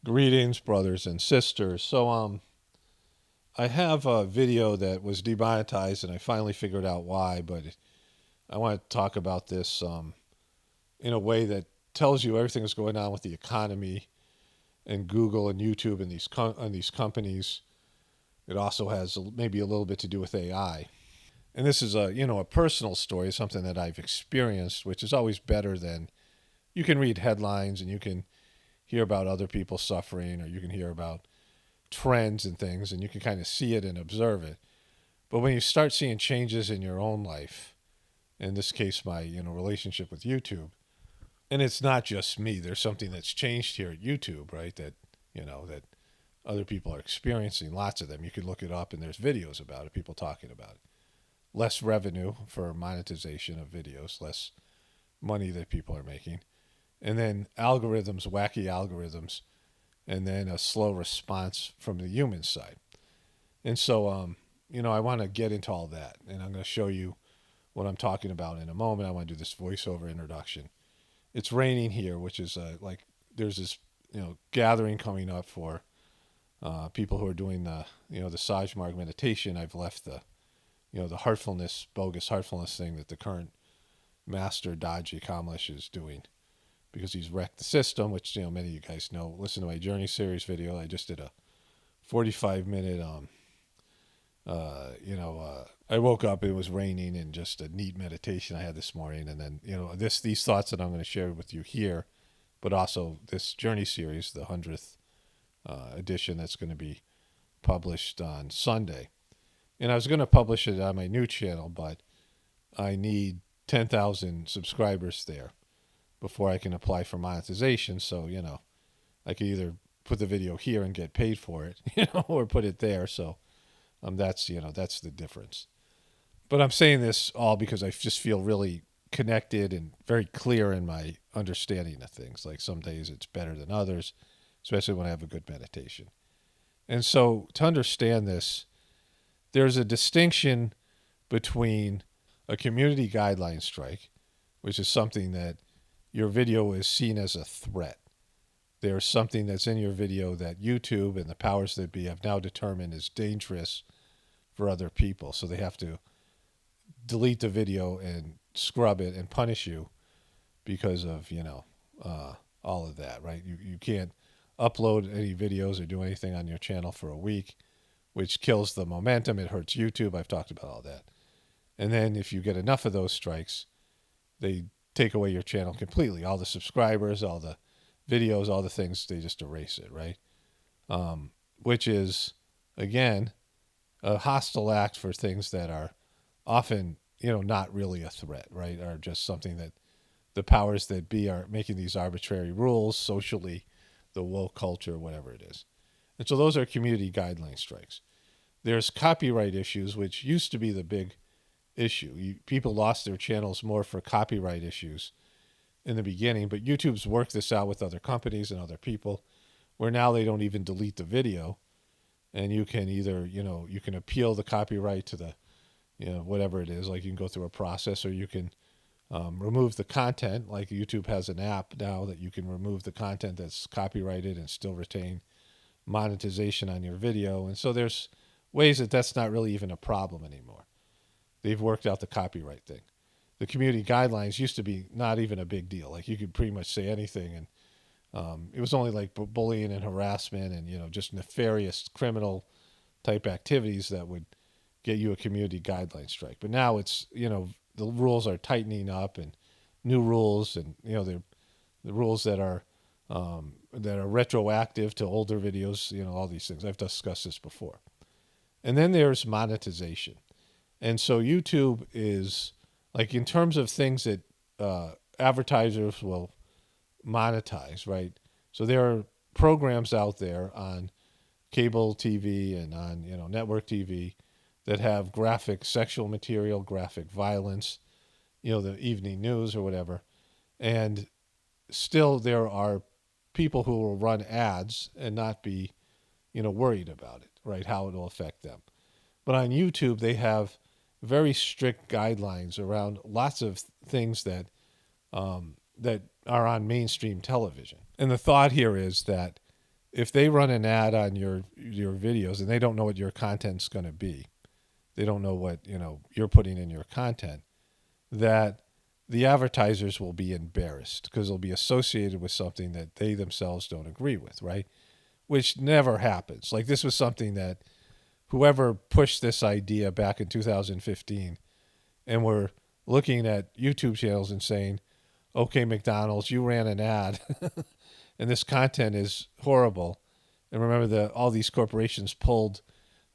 Greetings, brothers and sisters. I have a video that was demonetized, and I finally figured out why. But I want to talk about this in a way that tells you everything that's going on with the economy and Google and YouTube and these companies. It also has maybe a little bit to do with AI. And this is a personal story, something that I've experienced, which is always better than you can read headlines and you can hear about other people suffering, or you can hear about trends and things, and you can kind of see it and observe it. But when you start seeing changes in your own life, in this case, my relationship with YouTube, and it's not just me. There's something that's changed here at YouTube, right? That other people are experiencing. Lots of them. You can look it up, and there's videos about it. People talking about it. Less revenue for monetization of videos, less money that people are making, and then algorithms, wacky algorithms, and then a slow response from the human side. And so, I want to get into all that, and I'm going to show you what I'm talking about in a moment. I want to do this voiceover introduction. It's raining here, which is like there's this gathering coming up for people who are doing the Sajmarg meditation. I've left the heartfulness, bogus heartfulness thing that the current master Daji Kamlesh is doing, because he's wrecked the system, which many of you guys know. Listen to my Journey series video. I just did a 45-minute I woke up, it was raining, and just a neat meditation I had this morning. And then, these thoughts that I'm going to share with you here, but also this Journey series, the 100th edition that's going to be published on Sunday. And I was going to publish it on my new channel, but I need 10,000 subscribers there before I can apply for monetization. So, I could either put the video here and get paid for it, or put it there. So that's the difference. But I'm saying this all because I just feel really connected and very clear in my understanding of things. Like some days it's better than others, especially when I have a good meditation. And so to understand this, there's a distinction between a community guideline strike, which is something that your video is seen as a threat. There's something that's in your video that YouTube and the powers that be have now determined is dangerous for other people. So they have to delete the video and scrub it and punish you because of, all of that, right? You can't upload any videos or do anything on your channel for a week, which kills the momentum. It hurts YouTube. I've talked about all that. And then if you get enough of those strikes, they take away your channel completely. All the subscribers, all the videos, all the things, they just erase it, right? Which is, again, a hostile act for things that are often, not really a threat, right? Are just something that the powers that be are making these arbitrary rules socially, the woke culture, whatever it is. And so those are community guideline strikes. There's copyright issues, which used to be the big issue. People lost their channels more for copyright issues in the beginning, but YouTube's worked this out with other companies and other people, where now they don't even delete the video, and you can either, you can appeal the copyright to the, whatever it is, like you can go through a process, or you can remove the content. Like YouTube has an app now that you can remove the content that's copyrighted and still retain monetization on your video. And so there's ways that that's not really even a problem anymore. They've worked out the copyright thing. The community guidelines used to be not even a big deal. Like you could pretty much say anything, and it was only like bullying and harassment and just nefarious criminal type activities that would get you a community guideline strike. But now it's the rules are tightening up, and new rules, and the rules that are retroactive to older videos. All these things. I've discussed this before. And then there's monetization, and so YouTube is, like, in terms of things that advertisers will monetize, right? So there are programs out there on cable TV and on network TV that have graphic sexual material, graphic violence, the evening news or whatever, and still there are people who will run ads and not be worried about it, right? How it will affect them. But on YouTube, they have very strict guidelines around lots of things that that are on mainstream television. And the thought here is that if they run an ad on your videos and they don't know what your content's going to be, they don't know what you're putting in your content, that the advertisers will be embarrassed because it'll be associated with something that they themselves don't agree with, right? Which never happens. Like this was something that whoever pushed this idea back in 2015 and were looking at YouTube channels and saying, okay, McDonald's, you ran an ad and this content is horrible. And remember that all these corporations pulled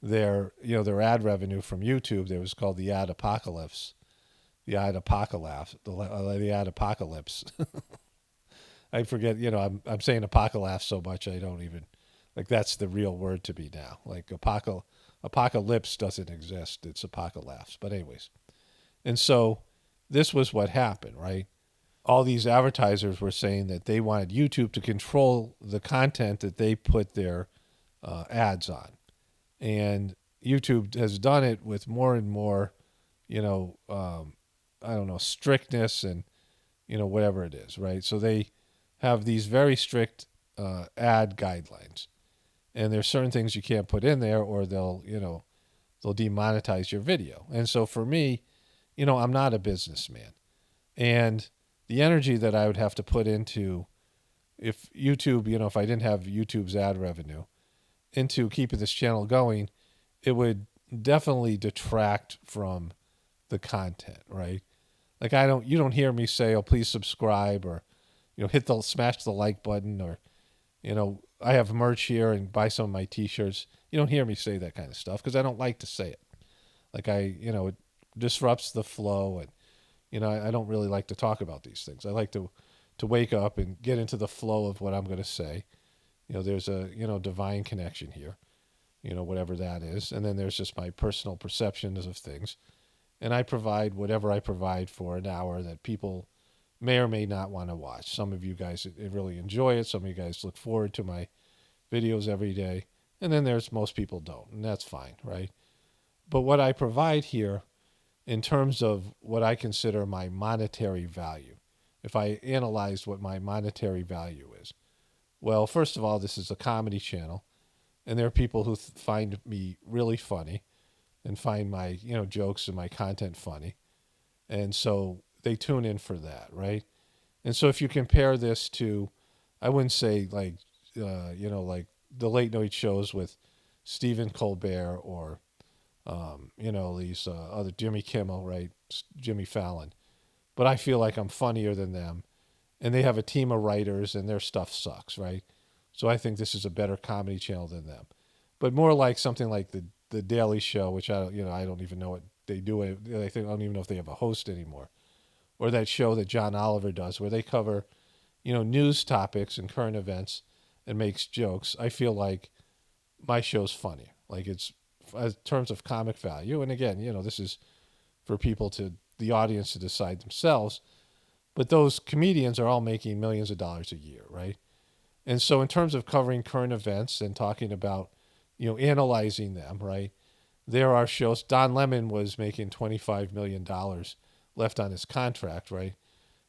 their ad revenue from YouTube. It was called the ad apocalypse. The ad apocalypse. The ad apocalypse. I forget, I'm saying apocalypse so much I don't even, like that's the real word to me now. Like apocalypse doesn't exist. It's apocalypse. But anyways. And so this was what happened, right? All these advertisers were saying that they wanted YouTube to control the content that they put their ads on. And YouTube has done it with more and more, I don't know, strictness and, whatever it is, right? So they have these very strict ad guidelines. And there's certain things you can't put in there or they'll demonetize your video. And so for me, I'm not a businessman. And the energy that I would have to put into if YouTube, if I didn't have YouTube's ad revenue, into keeping this channel going, it would definitely detract from the content, right? Like you don't hear me say, "Oh, please subscribe," or smash the like button, or I have merch here and buy some of my T-shirts. You don't hear me say that kind of stuff because I don't like to say it. Like it disrupts the flow, and I don't really like to talk about these things. I like to wake up and get into the flow of what I'm going to say. There's a divine connection here, whatever that is, and then there's just my personal perceptions of things, and I provide whatever I provide for an hour that people may or may not want to watch. Some of you guys really enjoy it. Some of you guys look forward to my videos every day, and then there's most people don't, and that's fine, right? But what I provide here in terms of what I consider my monetary value, if I analyzed what my monetary value is, well, first of all, this is a comedy channel, and there are people who find me really funny and find my jokes and my content funny, and so they tune in for that, right? And so if you compare this to, I wouldn't say like like the late night shows with Stephen Colbert or these other Jimmy Kimmel, right? Jimmy Fallon, but I feel like I'm funnier than them. And they have a team of writers and their stuff sucks, right? So I think this is a better comedy channel than them. But more like something like the Daily Show, which I don't even know what they do. I don't even know if they have a host anymore. Or that show that John Oliver does where they cover, news topics and current events and makes jokes. I feel like my show's funny. Like it's in terms of comic value. And again, this is for the audience to decide themselves. But those comedians are all making millions of dollars a year, right? And so in terms of covering current events and talking about, analyzing them, right? There are shows. Don Lemon was making $25 million left on his contract, right?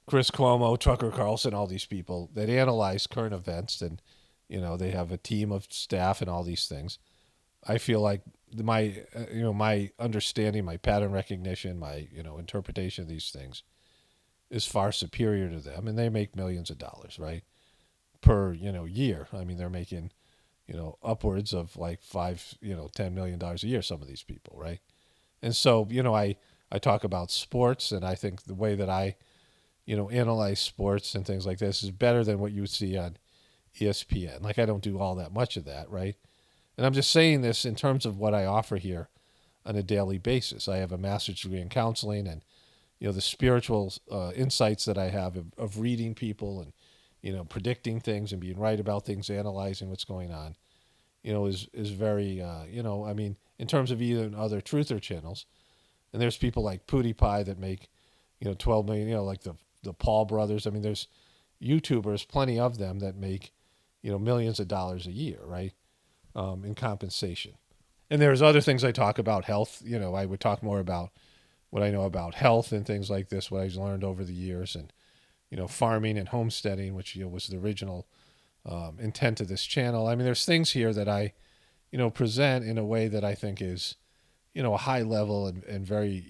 Chris Cuomo, Tucker Carlson, all these people that analyze current events and, they have a team of staff and all these things. I feel like my understanding, my pattern recognition, my, interpretation of these things is far superior to them, and they make millions of dollars, right, per year. I mean, they're making upwards of like $10 million a year. Some of these people, right? And so I talk about sports, and I think the way that I analyze sports and things like this is better than what you would see on ESPN. Like I don't do all that much of that, right? And I'm just saying this in terms of what I offer here on a daily basis. I have a master's degree in counseling, and the spiritual insights that I have of reading people and, predicting things and being right about things, analyzing what's going on, is very, I mean, in terms of even other truther channels, and there's people like PewDiePie that make, 12 million, like the Paul brothers. I mean, there's YouTubers, plenty of them that make, millions of dollars a year, right, in compensation. And there's other things I talk about, health. I would talk more about what I know about health and things like this, what I've learned over the years, and farming and homesteading, which was the original intent of this channel. I mean, there's things here that I, present in a way that I think is, a high level and very,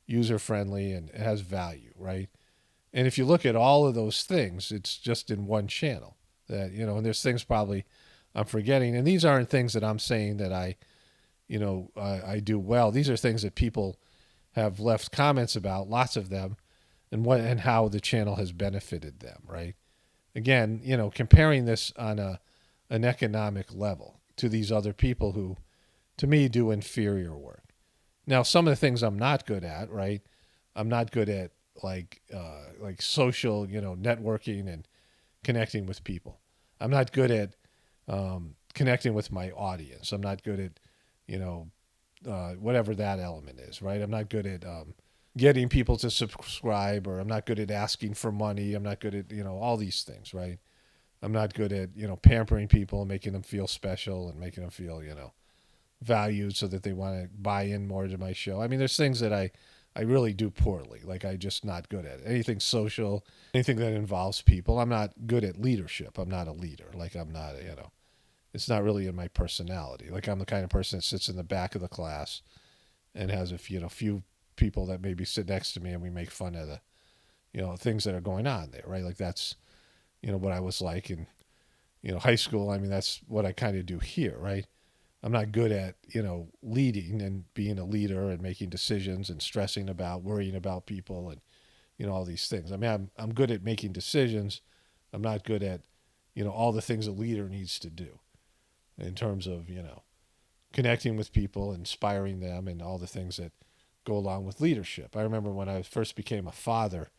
user friendly and it has value, right? And if you look at all of those things, it's just in one channel that, and there's things probably I'm forgetting. And these aren't things that I'm saying that I do well. These are things that people have left comments about, lots of them, and how the channel has benefited them, right? Again, comparing this on an economic level to these other people who, to me, do inferior work. Now, some of the things I'm not good at, right? I'm not good at like social, networking and connecting with people. I'm not good at connecting with my audience. I'm not good at, whatever that element is, right? I'm not good at getting people to subscribe, or I'm not good at asking for money. I'm not good at, all these things, right? I'm not good at, pampering people and making them feel special and making them feel, valued so that they want to buy in more to my show. I mean, there's things that I really do poorly. Like I'm just not good at it. Anything social, anything that involves people. I'm not good at leadership. I'm not a leader. Like I'm not, it's not really in my personality. Like I'm the kind of person that sits in the back of the class and has a few people that maybe sit next to me and we make fun of the, things that are going on there, right? Like that's, what I was like in, high school. I mean, that's what I kind of do here, right? I'm not good at, leading and being a leader and making decisions and stressing about, worrying about people and, all these things. I mean, I'm good at making decisions. I'm not good at, all the things a leader needs to do in terms of, connecting with people, inspiring them, and all the things that go along with leadership. I remember when I first became a father,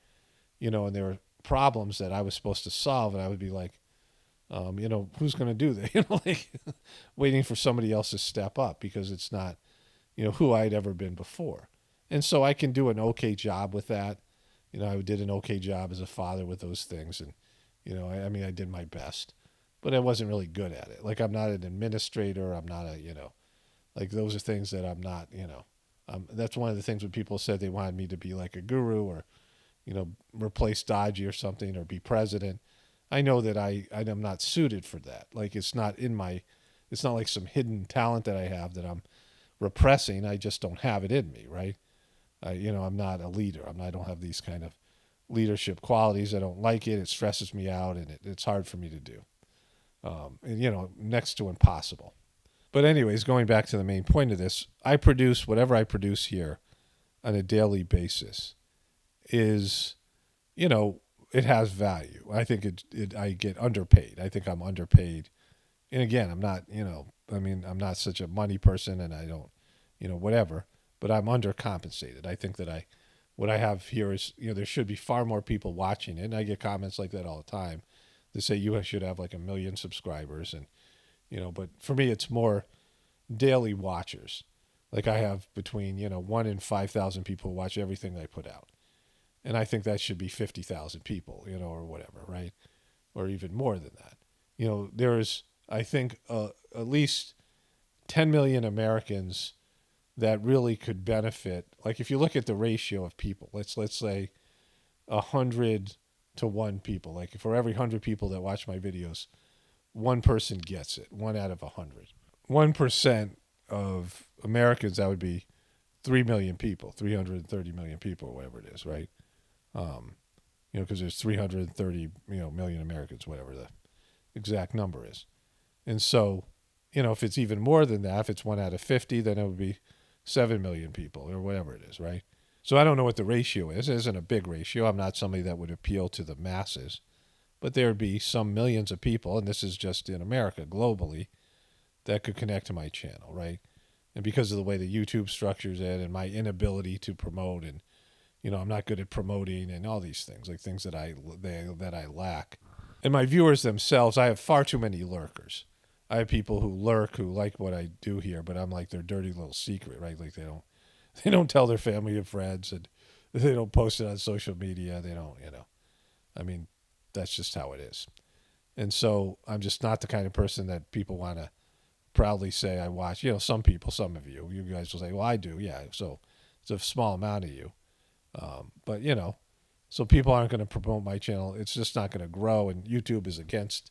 and there were problems that I was supposed to solve, and I would be like, who's going to do that? Like waiting for somebody else to step up because it's not, who I'd ever been before. And so I can do an okay job with that. I did an okay job as a father with those things. And, I did my best, but I wasn't really good at it. Like I'm not an administrator. I'm not a, like those are things that I'm not, that's one of the things when people said they wanted me to be like a guru or, replace Dodgy or something or be president. I know that I'm not suited for that. Like it's not like some hidden talent that I have that I'm repressing. I just don't have it in me, right? I'm not a leader. I don't have these kind of leadership qualities. I don't like it. It stresses me out, and it's hard for me to do. And next to impossible. But anyways, going back to the main point of this, I produce whatever I produce here on a daily basis is, it has value. I think I get underpaid. I think I'm underpaid. And again, I'm not, I'm not such a money person and I don't, whatever, but I'm undercompensated. I think that what I have here is, there should be far more people watching it. And I get comments like that all the time. They say you should have like 1 million subscribers. And, but for me, it's more daily watchers. Like I have between, 1 and 5,000 people who watch everything I put out. And I think that should be 50,000 people, or whatever, right? Or even more than that. There's, I think, at least 10 million Americans that really could benefit. Like if you look at the ratio of people, let's say 100 to 1 people. Like for every 100 people that watch my videos, 1 person gets it, 1 out of 100. 1% of Americans, that would be 3 million people, 330 million people, or whatever it is, right? Because there's 330, million Americans, whatever the exact number is. And so, if it's even more than that, if it's 1 out of 50, then it would be 7 million people or whatever it is, right? So I don't know what the ratio is. It isn't a big ratio. I'm not somebody that would appeal to the masses, but there would be some millions of people, and this is just in America, globally, that could connect to my channel, right? And because of the way the YouTube structures it and my inability to promote and I'm not good at promoting and all these things, like things that I lack. And my viewers themselves, I have far too many lurkers. I have people who lurk who like what I do here, but I'm like their dirty little secret, right? Like they don't tell their family and friends, and they don't post it on social media. They don't, that's just how it is. And so I'm just not the kind of person that people want to proudly say I watch. Some people, some of you guys will say, well, I do. Yeah. So it's a small amount of you. But so people aren't going to promote my channel. It's just not going to grow. And YouTube is against,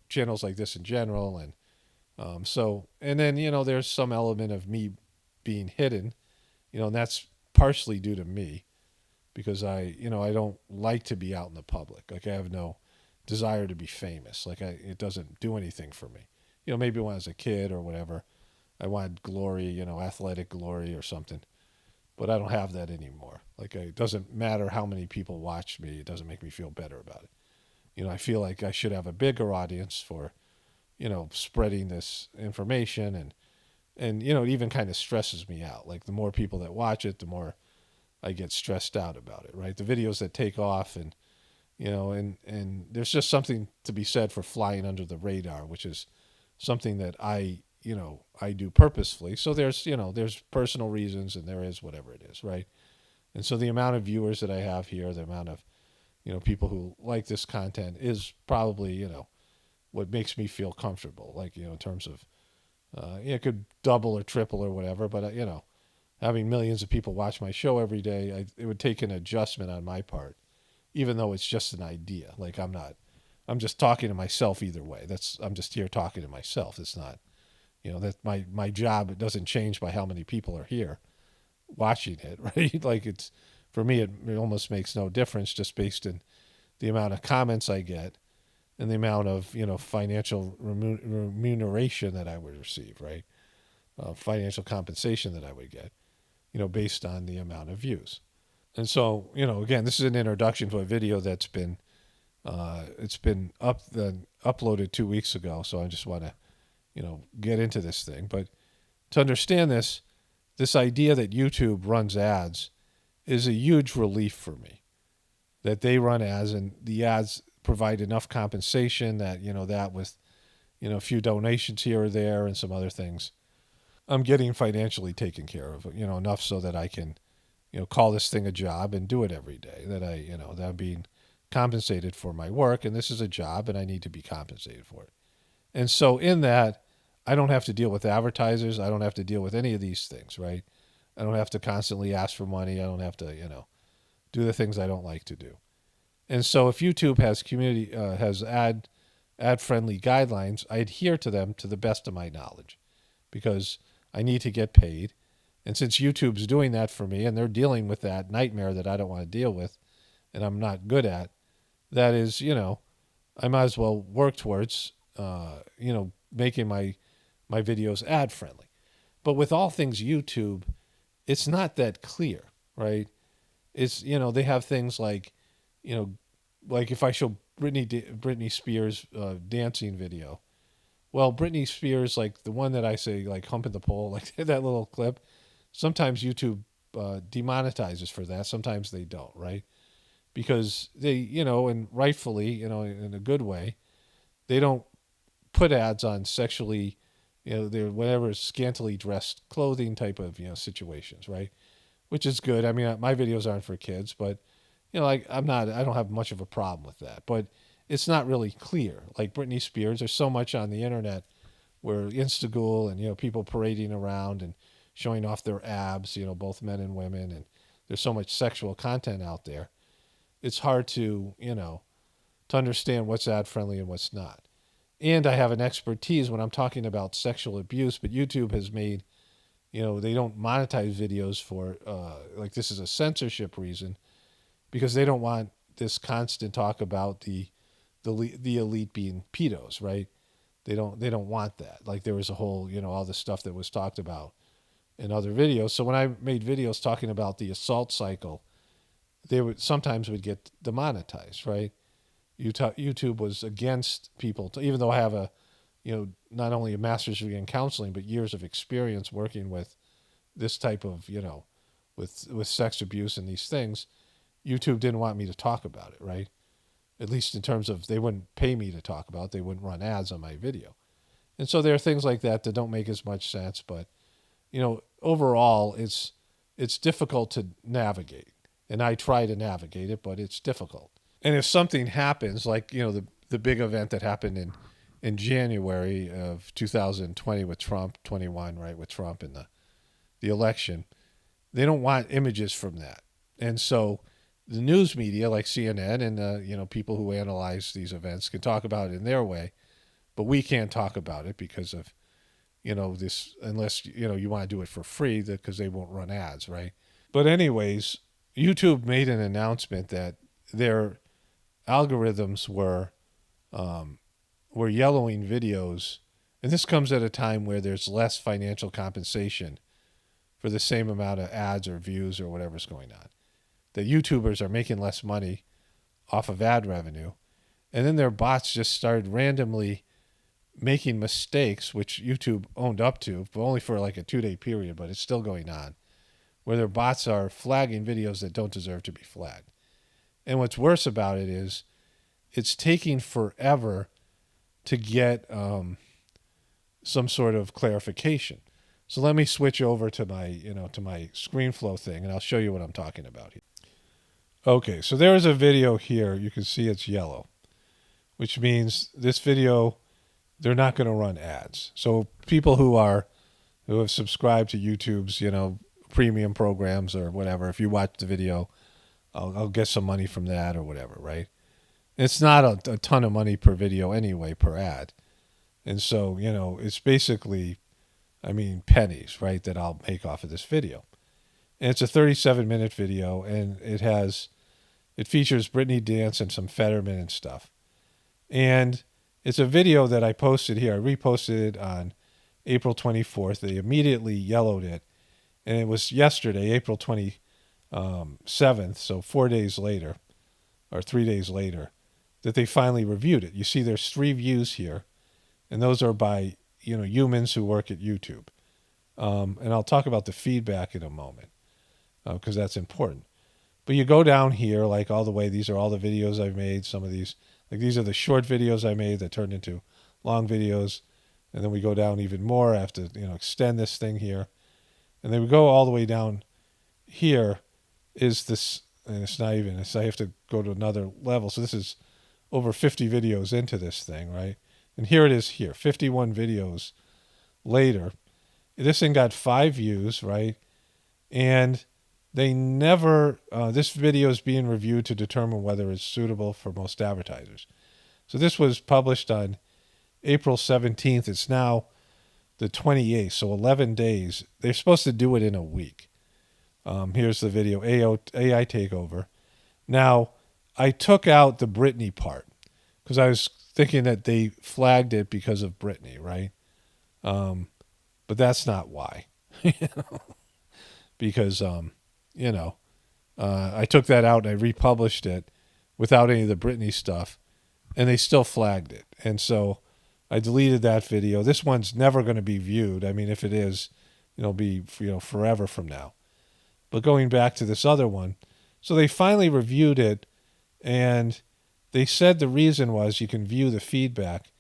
channels like this in general. And and then, there's some element of me being hidden, and that's partially due to me because I don't like to be out in the public. Like I have no desire to be famous. Like it doesn't do anything for me. Maybe when I was a kid or whatever, I wanted glory, athletic glory or something. But I don't have that anymore. Like it doesn't matter how many people watch me. It doesn't make me feel better about it. I feel like I should have a bigger audience for, spreading this information and it even kind of stresses me out. Like the more people that watch it, the more I get stressed out about it, right? The videos that take off and and there's just something to be said for flying under the radar, which is something that I do purposefully. So there's personal reasons and there is whatever it is, right? And so the amount of viewers that I have here, the amount of people who like this content is probably what makes me feel comfortable. Like in terms of it could double or triple or whatever, but having millions of people watch my show every day, it would take an adjustment on my part, even though it's just an idea. Like I'm just talking to myself either way. I'm just here talking to myself. It's not, that my job, it doesn't change by how many people are here watching it, right? Like for me, it almost makes no difference just based on the amount of comments I get and the amount of, financial remuneration that I would receive, right? Financial compensation that I would get, based on the amount of views. And so, again, this is an introduction to a video that's been it's been uploaded 2 weeks ago. So I just want to, get into this thing. But to understand this idea that YouTube runs ads is a huge relief for me. That they run ads and the ads provide enough compensation that, that with, a few donations here or there and some other things, I'm getting financially taken care of, enough so that I can, call this thing a job and do it every day. That that I'm being compensated for my work, and this is a job, and I need to be compensated for it. And so in that, I don't have to deal with advertisers. I don't have to deal with any of these things, right? I don't have to constantly ask for money. I don't have to, do the things I don't like to do. And so if YouTube has ad friendly guidelines, I adhere to them to the best of my knowledge because I need to get paid. And since YouTube's doing that for me and they're dealing with that nightmare that I don't want to deal with and I'm not good at, that is, I might as well work towards, making my videos ad friendly. But with all things YouTube, it's not that clear, right? It's, they have things like, like if I show Britney Spears dancing video, well, Britney Spears, like the one that I say, like humping the pole, like that little clip, sometimes YouTube demonetizes for that. Sometimes they don't, right? Because they, and rightfully, in a good way, they don't put ads on sexually, they're whatever scantily dressed clothing type of, situations, right? Which is good. I mean, my videos aren't for kids, but, like I don't have much of a problem with that. But it's not really clear. Like Britney Spears, there's so much on the internet where Instagram and, people parading around and showing off their abs, both men and women. And there's so much sexual content out there. It's hard to, to understand what's ad friendly and what's not. And I have an expertise when I'm talking about sexual abuse, but YouTube has made, they don't monetize videos for, like this is a censorship reason because they don't want this constant talk about the elite being pedos, right? They don't want that. Like there was a whole, all the stuff that was talked about in other videos. So when I made videos talking about the assault cycle, they would get demonetized, right? YouTube was against people, even though I have a, not only a master's degree in counseling, but years of experience working with this type of, with sex abuse and these things. YouTube didn't want me to talk about it, right? At least in terms of they wouldn't pay me to talk about it. They wouldn't run ads on my video. And so there are things like that don't make as much sense. But, overall, it's difficult to navigate. And I try to navigate it, but it's difficult. And if something happens, like, the big event that happened in January of 2020 with Trump, 21, right, with Trump and the election, they don't want images from that. And so the news media like CNN and people who analyze these events can talk about it in their way, but we can't talk about it because of this, unless you want to do it for free, because they won't run ads, right? But anyways, YouTube made an announcement that their algorithms were yellowing videos, and this comes at a time where there's less financial compensation for the same amount of ads or views or whatever's going on. That YouTubers are making less money off of ad revenue, and then their bots just started randomly making mistakes, which YouTube owned up to, but only for like a 2-day period, but it's still going on, where their bots are flagging videos that don't deserve to be flagged. And what's worse about it is it's taking forever to get some sort of clarification. So let me switch over to my ScreenFlow thing, and I'll show you what I'm talking about here. Okay, so there is a video here. You can see it's yellow, which means this video, they're not going to run ads. So people who have subscribed to YouTube's, premium programs or whatever, if you watch the video, I'll get some money from that or whatever, right? It's not a ton of money per video anyway, per ad. And so, it's basically, pennies, right, that I'll make off of this video. And it's a 37-minute video, and it features Britney dance and some Fetterman and stuff. And it's a video that I posted here. I reposted it on April 24th. They immediately yellowed it. And it was yesterday, April 27th, so 4 days later, or 3 days later, that they finally reviewed it. You see there's 3 views here, and those are by humans who work at YouTube. And I'll talk about the feedback in a moment, because that's important. But you go down here, like all the way, these are all the videos I've made. Some of these, like these are the short videos I made that turned into long videos. And then we go down even more. I have to, extend this thing here. And then we go all the way down here is this, and it's not even, I have to go to another level. So this is over 50 videos into this thing, right? And here it is here, 51 videos later. This thing got 5 views, right? And they never, this video is being reviewed to determine whether it's suitable for most advertisers. So this was published on April 17th. It's now the 28th, so 11 days. They're supposed to do it in a week. Here's the video, AI Takeover. Now, I took out the Britney part because I was thinking that they flagged it because of Britney, right? But that's not why. Because, I took that out and I republished it without any of the Britney stuff, and they still flagged it. And so I deleted that video. This one's never going to be viewed. I mean, if it is, it'll be, forever from now. But going back to this other one, so they finally reviewed it, and they said the reason was, you can view the feedback,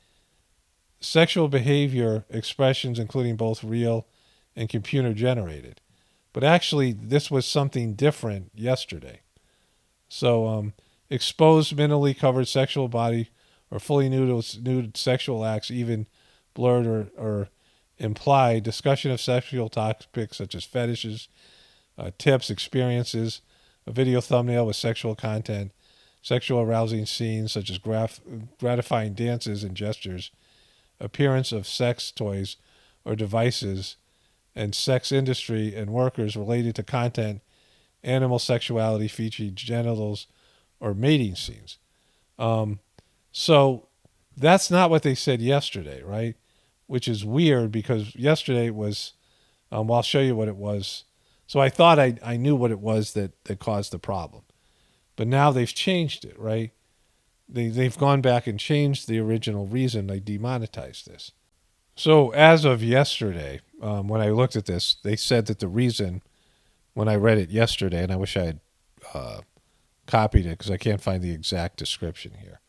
sexual behavior expressions, including both real and computer generated. But actually, this was something different yesterday. So, exposed, minimally covered sexual body or fully nude sexual acts, even blurred or implied, discussion of sexual topics such as fetishes, tips, experiences, a video thumbnail with sexual content, sexual arousing scenes such as gratifying dances and gestures, appearance of sex toys or devices, and sex industry and workers related to content, animal sexuality featuring genitals or mating scenes. So that's not what they said yesterday, right? Which is weird because yesterday was, well, I'll show you what it was. So I thought I knew what it was that caused the problem. But now they've changed it, right? They've gone back and changed the original reason they demonetized this. So as of yesterday, when I looked at this, they said that the reason, when I read it yesterday, and I wish I had copied it because I can't find the exact description here.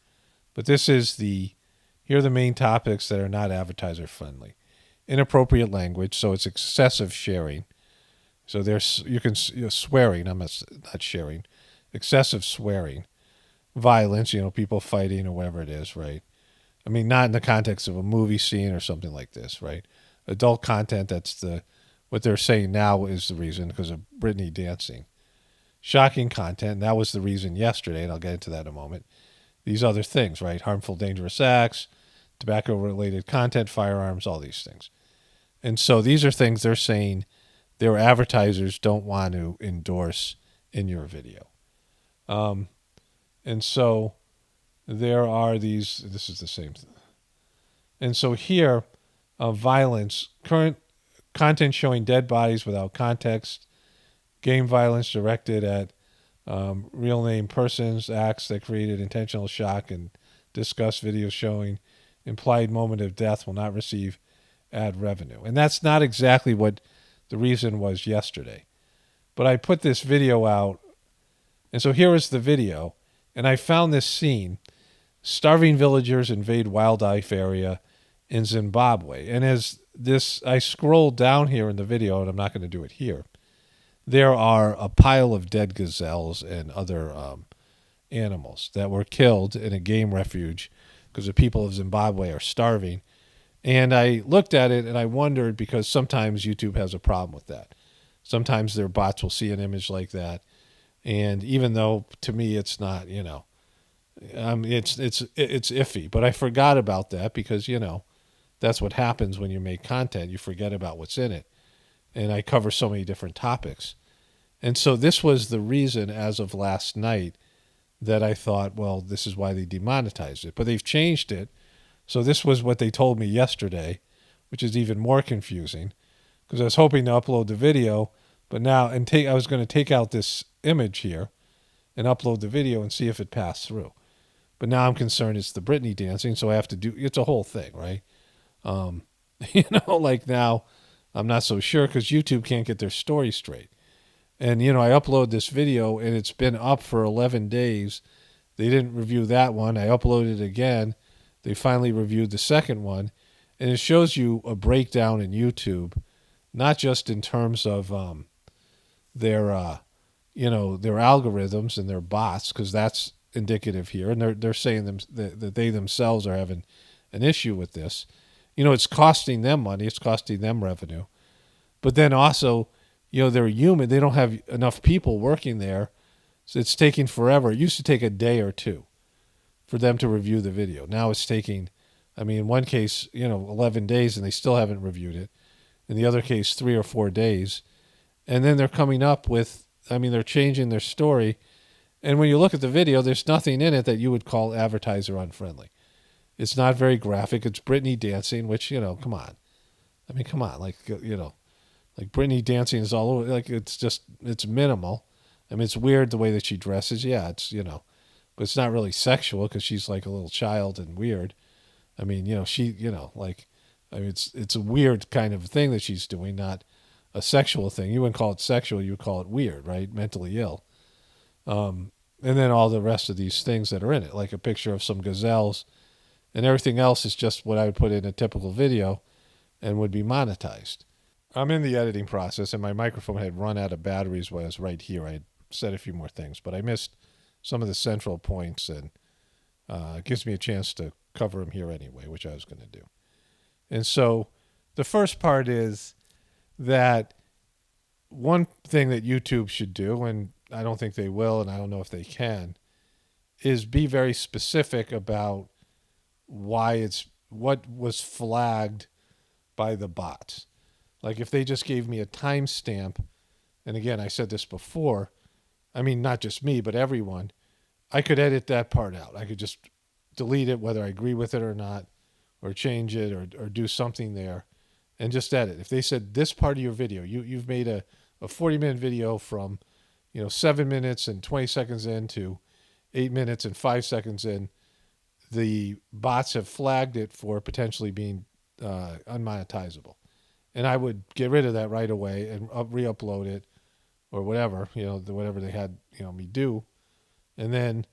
But this is here are the main topics that are not advertiser friendly. Inappropriate language, so it's excessive sharing. So there's swearing, I'm not sharing, excessive swearing, violence, people fighting or whatever it is, right? I mean, not in the context of a movie scene or something like this, right? Adult content, that's what they're saying now is the reason, because of Britney dancing. shocking content. That was the reason yesterday, and I'll get into that in a moment. These other things, right? Harmful, dangerous acts, tobacco-related content, firearms, all these things. And so these are things they're saying their advertisers don't want to endorse in your video. And so there are these, this is the same thing. And so here, violence, current content showing dead bodies without context, game violence directed at real name persons, acts that created intentional shock and disgust, videos showing implied moment of death will not receive ad revenue. And that's not exactly what the reason was yesterday. But I put this video out, and so here is the video, and I found this scene. Starving villagers invade wildlife area in Zimbabwe. And as this, I scroll down here in the video, and I'm not going to do it here, there are a pile of dead gazelles and other animals that were killed in a game refuge because the people of Zimbabwe are starving. And I looked at it and I wondered, because sometimes YouTube has a problem with that. Sometimes their bots will see an image like that. And even though to me it's not, it's iffy, but I forgot about that because, that's what happens when you make content. You forget about what's in it. And I cover so many different topics. And so this was the reason as of last night that I thought, well, this is why they demonetized it. But they've changed it. So this was what they told me yesterday, which is even more confusing because I was hoping to upload the video, but now I was going to take out this image here and upload the video and see if it passed through. But now I'm concerned it's the Britney dancing, so I have to do, it's a whole thing, right? Like now I'm not so sure because YouTube can't get their story straight. And, I upload this video and it's been up for 11 days. They didn't review that one. I uploaded it again. They finally reviewed the second one. And it shows you a breakdown in YouTube, not just in terms of their algorithms and their bots, because that's indicative here. And they're saying that they themselves are having an issue with this. It's costing them money. It's costing them revenue. But then also, they're human. They don't have enough people working there. So it's taking forever. It used to take a day or two for them to review the video. Now it's taking, in one case, 11 days and they still haven't reviewed it. In the other case, 3 or 4 days. And then they're coming up with, they're changing their story. And when you look at the video, there's nothing in it that you would call advertiser unfriendly. It's not very graphic. It's Britney dancing, which, come on. Come on. Like Britney dancing is all over. Like, it's minimal. It's weird the way that she dresses. Yeah, it's, but it's not really sexual because she's like a little child and weird. It's a weird kind of thing that she's doing, not a sexual thing. You wouldn't call it sexual. You would call it weird, right? Mentally ill. And then all the rest of these things that are in it, like a picture of some gazelles, and everything else is just what I would put in a typical video and would be monetized. I'm in the editing process, and my microphone had run out of batteries when I was right here. I had said a few more things, but I missed some of the central points, and it gives me a chance to cover them here anyway, which I was going to do. And so the first part is that one thing that YouTube should do, and I don't think they will, and I don't know if they can, is be very specific about what was flagged by the bots. Like if they just gave me a timestamp, and again, I said this before, not just me, but everyone, I could edit that part out. I could just delete it, whether I agree with it or not, or change it or do something there, and just edit. If they said this part of your video, you've made a 40-minute video from 7 minutes and 20 seconds in to 8 minutes and 5 seconds in, the bots have flagged it for potentially being unmonetizable. And I would get rid of that right away and re-upload it or whatever, whatever they had me do. And then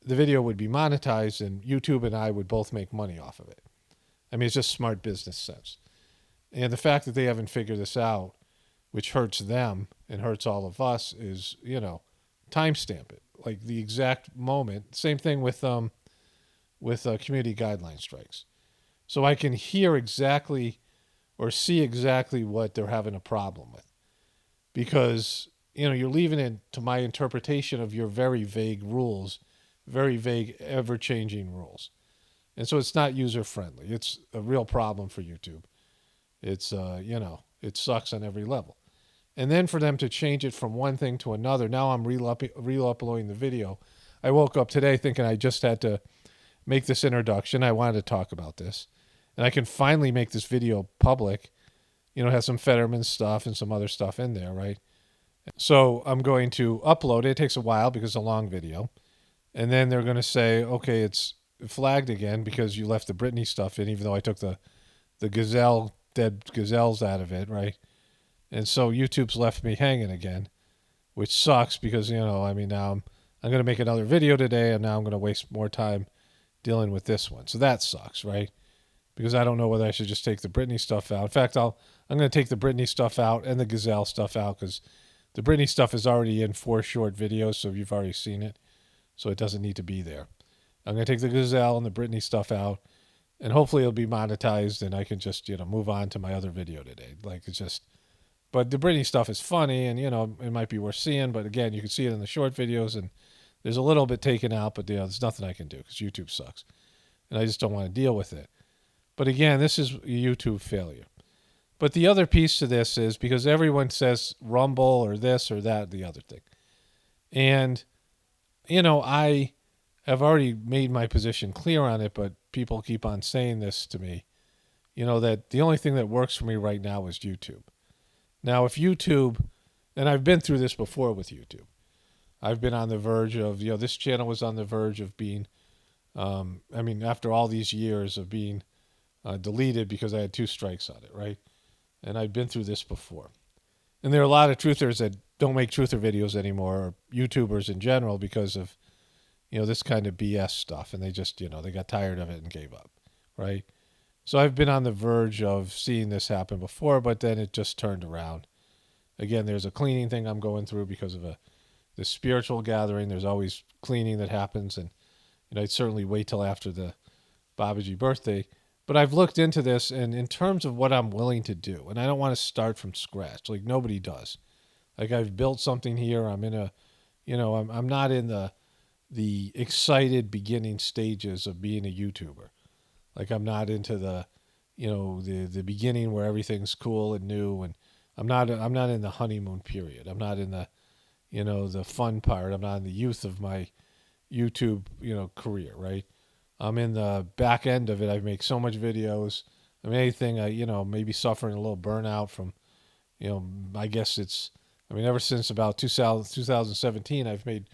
the video would be monetized and YouTube and I would both make money off of it. It's just smart business sense. And the fact that they haven't figured this out, which hurts them and hurts all of us, is, timestamp it. Like the exact moment. Same thing with community guideline strikes. So I can hear exactly or see exactly what they're having a problem with. Because, you're leaving it to my interpretation of your very vague rules, very vague, ever changing rules. And so it's not user friendly. It's a real problem for YouTube. It's, it sucks on every level. And then for them to change it from one thing to another, now I'm re-uploading the video. I woke up today thinking I just had to make this introduction. I wanted to talk about this. And I can finally make this video public. Have some Fetterman stuff and some other stuff in there, right? So I'm going to upload it. It takes a while because it's a long video. And then they're going to say, okay, it's flagged again because you left the Britney stuff in, even though I took the dead gazelles out of it, right? And so YouTube's left me hanging again, which sucks because, now I'm going to make another video today, and now I'm going to waste more time dealing with this one. So that sucks, right? Because I don't know whether I should just take the Britney stuff out. In fact, I'm going to take the Britney stuff out and the gazelle stuff out because the Britney stuff is already in 4 short videos, so you've already seen it. So it doesn't need to be there. I'm going to take the gazelle and the Britney stuff out, and hopefully it'll be monetized, and I can just, move on to my other video today. But the Britney stuff is funny, and, it might be worth seeing. But again, you can see it in the short videos, and there's a little bit taken out, but, there's nothing I can do because YouTube sucks. And I just don't want to deal with it. But again, this is a YouTube failure. But the other piece to this is because everyone says Rumble or this or that, the other thing. And, I have already made my position clear on it, but people keep on saying this to me, that the only thing that works for me right now is YouTube. Now, if YouTube, and I've been through this before with YouTube, I've been on the verge of, this channel was on the verge of being, after all these years of being deleted because I had 2 strikes on it, right? And I've been through this before. And there are a lot of truthers that don't make truther videos anymore, or YouTubers in general, because of, this kind of BS stuff. And they just, they got tired of it and gave up, right? So I've been on the verge of seeing this happen before, but then it just turned around. Again, there's a cleaning thing I'm going through because of the spiritual gathering. There's always cleaning that happens. And, I'd certainly wait till after the Babaji birthday. But I've looked into this, and in terms of what I'm willing to do, and I don't want to start from scratch. Like nobody does. Like I've built something here. I'm in a, I'm not in the excited beginning stages of being a YouTuber. Like I'm not into the beginning where everything's cool and new, and I'm not in the honeymoon period. I'm not in the, the fun part. I'm not in the youth of my YouTube, career, right? I'm in the back end of it. I make so much videos. Anything, maybe suffering a little burnout from, I guess it's, ever since about 2017, I've made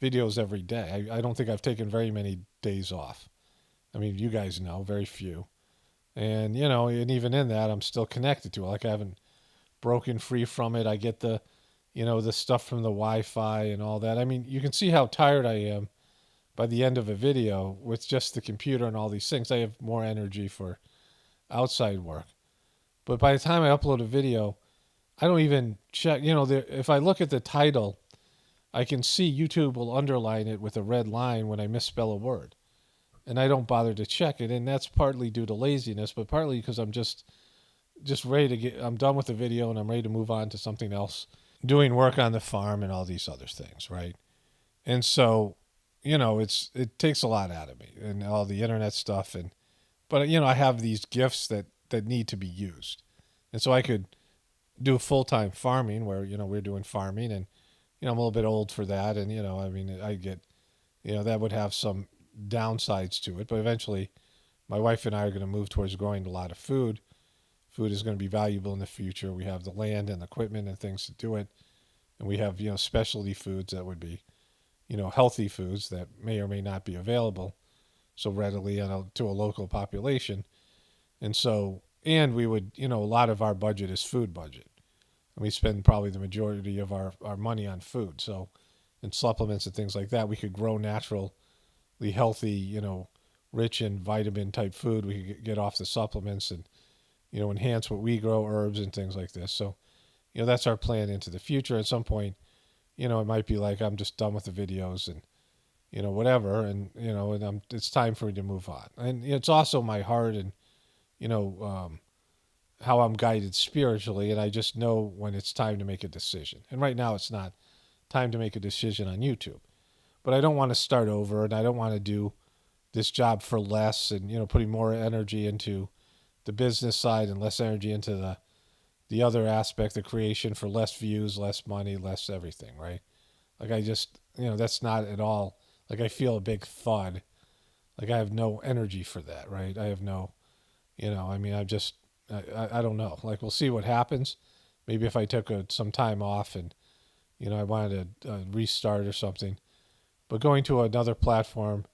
videos every day. I don't think I've taken very many days off. You guys know, very few. And, and even in that, I'm still connected to it. Like I haven't broken free from it. I get the, the stuff from the Wi-Fi and all that. You can see how tired I am by the end of a video with just the computer and all these things. I have more energy for outside work. But by the time I upload a video, I don't even check. If I look at the title, I can see YouTube will underline it with a red line when I misspell a word. And I don't bother to check it. And that's partly due to laziness, but partly because I'm just ready to I'm done with the video and I'm ready to move on to something else, doing work on the farm and all these other things, right? And so, it takes a lot out of me and all the internet stuff. But I have these gifts that need to be used. And so I could do full-time farming where, we're doing farming and, I'm a little bit old for that. And, I get, that would have some downsides to it. But eventually my wife and I are going to move towards growing a lot of food. Food is going to be valuable in the future. We have the land and the equipment and things to do it. And we have, specialty foods that would be, healthy foods that may or may not be available so readily to a local population. And so, and we would, a lot of our budget is food budget. And we spend probably the majority of our money on food. So, and supplements and things like that, we could grow naturally healthy, rich in vitamin type food. We could get off the supplements and, enhance what we grow, herbs and things like this. So, that's our plan into the future. At some point, it might be like I'm just done with the videos and, whatever. And, it's time for me to move on. And it's also my heart and, how I'm guided spiritually, and I just know when it's time to make a decision. And right now, it's not time to make a decision on YouTube. But I don't want to start over, and I don't want to do this job for less, and putting more energy into the business side and less energy into the other aspect, the creation, for less views, less money, less everything, right? Like I just, that's not at all. Like I feel a big thud. Like I have no energy for that, right? I have no, I mean, I don't know. Like we'll see what happens. Maybe if I took some time off and, I wanted to restart or something. But going to another platform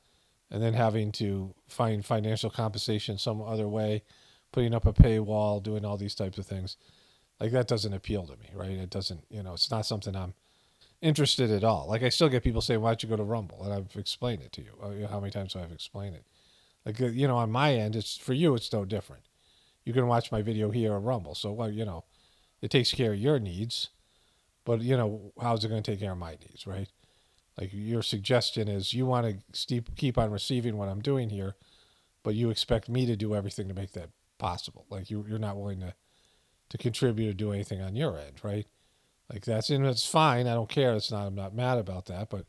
and then having to find financial compensation some other way, putting up a paywall, doing all these types of things, like that doesn't appeal to me, right? It doesn't, it's not something I'm interested at all. Like I still get people saying, "Why don't you go to Rumble?" And I've explained it to you. How many times have I explained it? Like on my end, it's for you. It's no different. You can watch my video here on Rumble. So well, it takes care of your needs. But how's it going to take care of my needs, right? Like your suggestion is you want to keep on receiving what I'm doing here, but you expect me to do everything to make that possible. Like you're not willing to contribute or do anything on your end, right? Like that's fine. I don't care. I'm not mad about that, but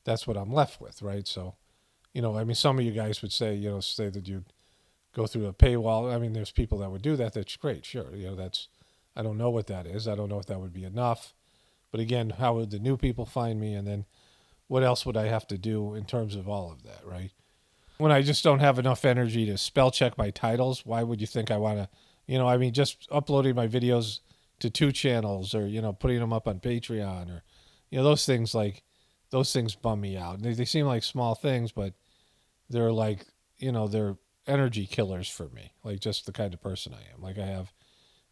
that's what I'm left with, right? So, I mean, some of you guys would say, say that you'd go through a paywall. I mean, there's people that would do that. That's great. Sure. I don't know what that is. I don't know if that would be enough. But again, how would the new people find me? And then what else would I have to do in terms of all of that, right? When I just don't have enough energy to spell check my titles, why would you think I want to, I mean, just uploading my videos to 2 channels or, putting them up on Patreon or, those things bum me out. They seem like small things, but they're like, they're energy killers for me, like just the kind of person I am. Like I have,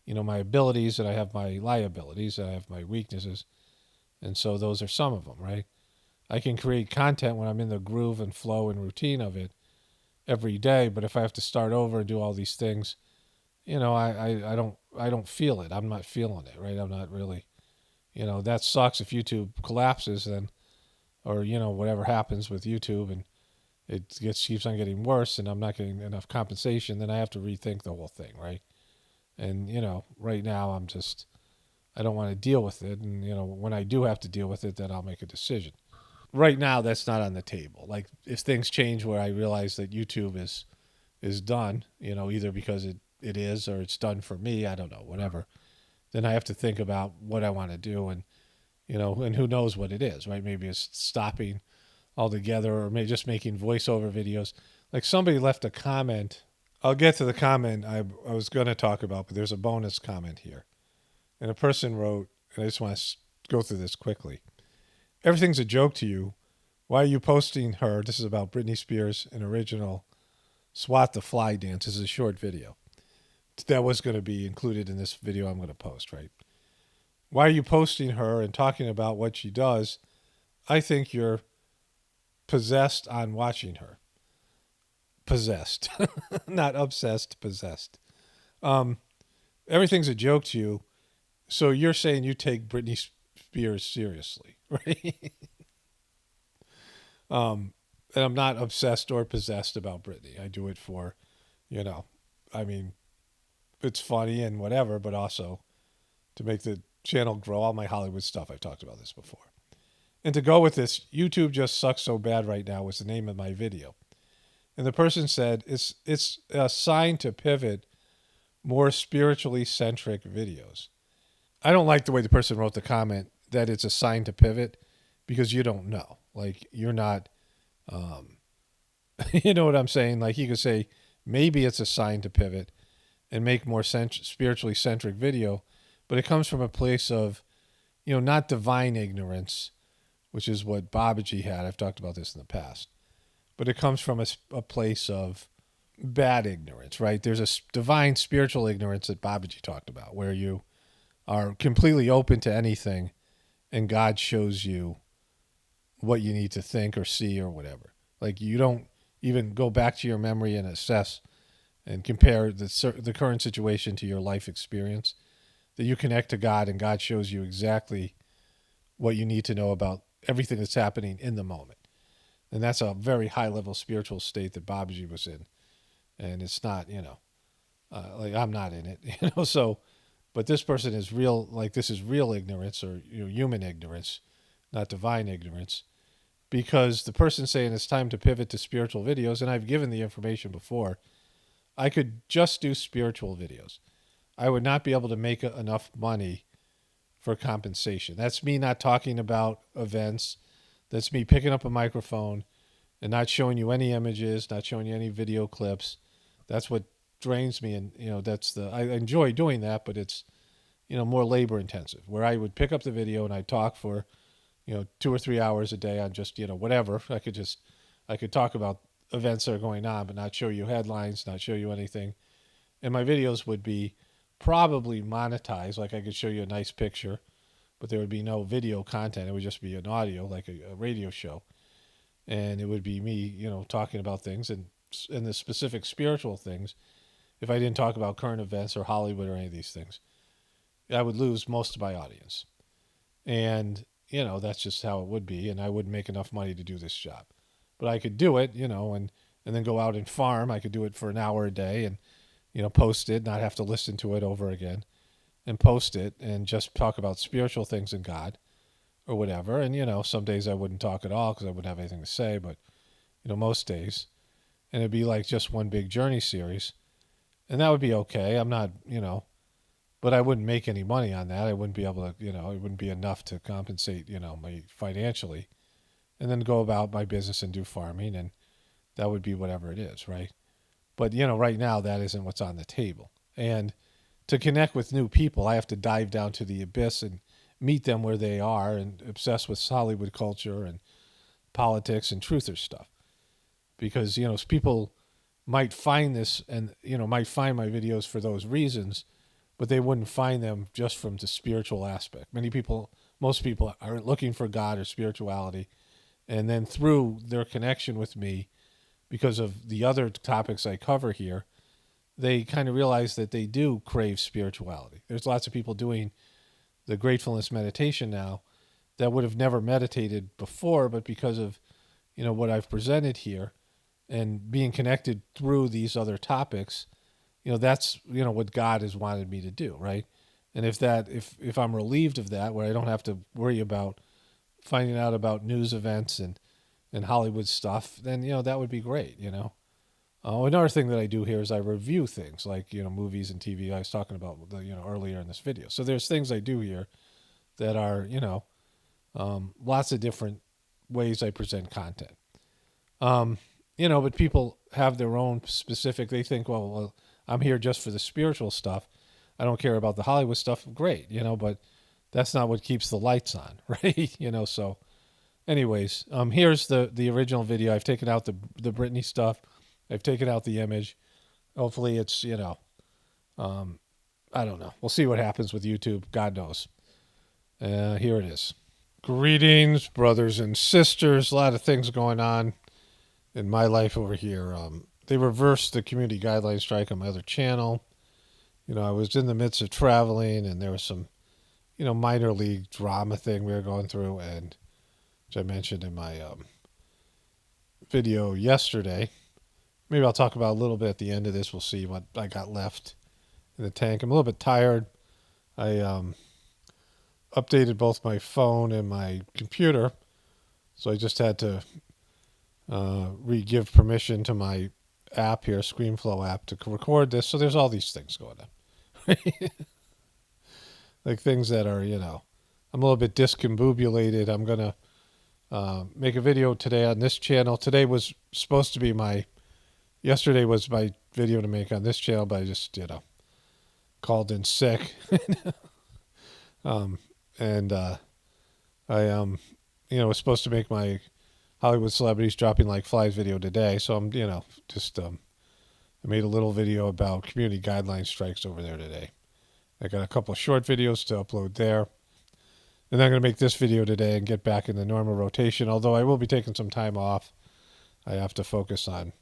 my abilities and I have my liabilities and I have my weaknesses. And so those are some of them, right? I can create content when I'm in the groove and flow and routine of it every day. But if I have to start over and do all these things, I don't feel it. I'm not feeling it, right? I'm not really, that sucks if YouTube collapses then, or, whatever happens with YouTube and keeps on getting worse and I'm not getting enough compensation, then I have to rethink the whole thing, right? And, right now I don't want to deal with it. And, when I do have to deal with it, then I'll make a decision. Right now, that's not on the table. Like if things change where I realize that YouTube is done, either because it is or it's done for me, I don't know, whatever, then I have to think about what I want to do and, and who knows what it is, right? Maybe it's stopping altogether or maybe just making voiceover videos. Like somebody left a comment. I'll get to the comment I was going to talk about, but there's a bonus comment here. And a person wrote, and I just want to go through this quickly. Everything's a joke to you. Why are you posting her? This is about Britney Spears, an original Swat the Fly dance. This is a short video. That was going to be included in this video I'm going to post, right? Why are you posting her and talking about what she does? I think you're possessed on watching her. Possessed. Not obsessed, possessed. Everything's a joke to you. So you're saying you take Britney Spears seriously, right? And I'm not obsessed or possessed about Britney. I do it for, I mean, it's funny and whatever, but also to make the channel grow. All my Hollywood stuff, I've talked about this before. And to go with this, YouTube just sucks so bad right now was the name of my video. And the person said, it's a sign to pivot more spiritually centric videos. I don't like the way the person wrote the comment that it's a sign to pivot because you don't know. Like you're not, you know what I'm saying? Like he could say, maybe it's a sign to pivot and make more spiritually centric video, but it comes from a place of, not divine ignorance, which is what Babaji had. I've talked about this in the past, but it comes from a place of bad ignorance, right? There's a divine spiritual ignorance that Babaji talked about where you are completely open to anything and God shows you what you need to think or see or whatever. Like you don't even go back to your memory and assess and compare the current situation to your life experience, that you connect to God and God shows you exactly what you need to know about everything that's happening in the moment. And that's a very high level spiritual state that Babaji was in. And it's not, Like I'm not in it, So, but this person is real. Like this is real ignorance, or human ignorance, not divine ignorance. Because the person saying it's time to pivot to spiritual videos, and I've given the information before, I could just do spiritual videos. I would not be able to make enough money for compensation. That's me not talking about events. That's me picking up a microphone and not showing you any images, not showing you any video clips. That's what drains me. And, I enjoy doing that, but it's, more labor intensive, where I would pick up the video and I'd talk for, 2 or 3 hours a day on just, whatever. I could talk about events that are going on, but not show you headlines, not show you anything. And my videos would be probably monetized. Like I could show you a nice picture, but there would be no video content. It would just be an audio, like a radio show. And it would be me, talking about things and the specific spiritual things. If I didn't talk about current events or Hollywood or any of these things, I would lose most of my audience. And, that's just how it would be. And I wouldn't make enough money to do this job. But I could do it, and then go out and farm. I could do it for an hour a day and, post it, not have to listen to it over again, and post it and just talk about spiritual things in God or whatever. And, some days I wouldn't talk at all because I wouldn't have anything to say, but, most days. And it'd be like just one big journey series. And that would be okay. I'm not, but I wouldn't make any money on that. I wouldn't be able to, it wouldn't be enough to compensate, my financially. And then go about my business and do farming, and that would be whatever it is, right? But, right now that isn't what's on the table. And to connect with new people, I have to dive down to the abyss and meet them where they are and obsess with Hollywood culture and politics and truther stuff. Because, people might find this and, might find my videos for those reasons, but they wouldn't find them just from the spiritual aspect. Most people are looking for God or spirituality. And then through their connection with me, because of the other topics I cover here, they kind of realize that they do crave spirituality. There's lots of people doing the gratefulness meditation now that would have never meditated before, but because of, what I've presented here and being connected through these other topics, that's, what God has wanted me to do, right? And if I'm relieved of that, where I don't have to worry about finding out about news events and Hollywood stuff, then, that would be great, Another thing that I do here is I review things like, movies and TV. I was talking about, earlier in this video. So there's things I do here that are, lots of different ways I present content. But people have their own specific, they think, well, I'm here just for the spiritual stuff. I don't care about the Hollywood stuff. Great, but that's not what keeps the lights on, right? So anyways, here's the original video. I've taken out the Britney stuff. I've taken out the image. Hopefully it's, I don't know. We'll see what happens with YouTube. God knows. Here it is. Greetings, brothers and sisters. A lot of things going on in my life over here. They reversed the community guideline strike on my other channel. I was in the midst of traveling, and there was some, minor league drama thing we were going through, and which I mentioned in my video yesterday. Maybe I'll talk about a little bit at the end of this. We'll see what I got left in the tank. I'm a little bit tired. I updated both my phone and my computer, so I just had to give permission to my app here, ScreenFlow app, to record this. So there's all these things going on. Like things that are, I'm a little bit discombobulated. I'm going to make a video today on this channel. Yesterday was my video to make on this channel, but I just, called in sick. And I was supposed to make my Hollywood celebrities dropping like flies video today. So I'm, I made a little video about community guideline strikes over there today. I got a couple of short videos to upload there. And I'm going to make this video today and get back in the normal rotation, although I will be taking some time off. I have to focus on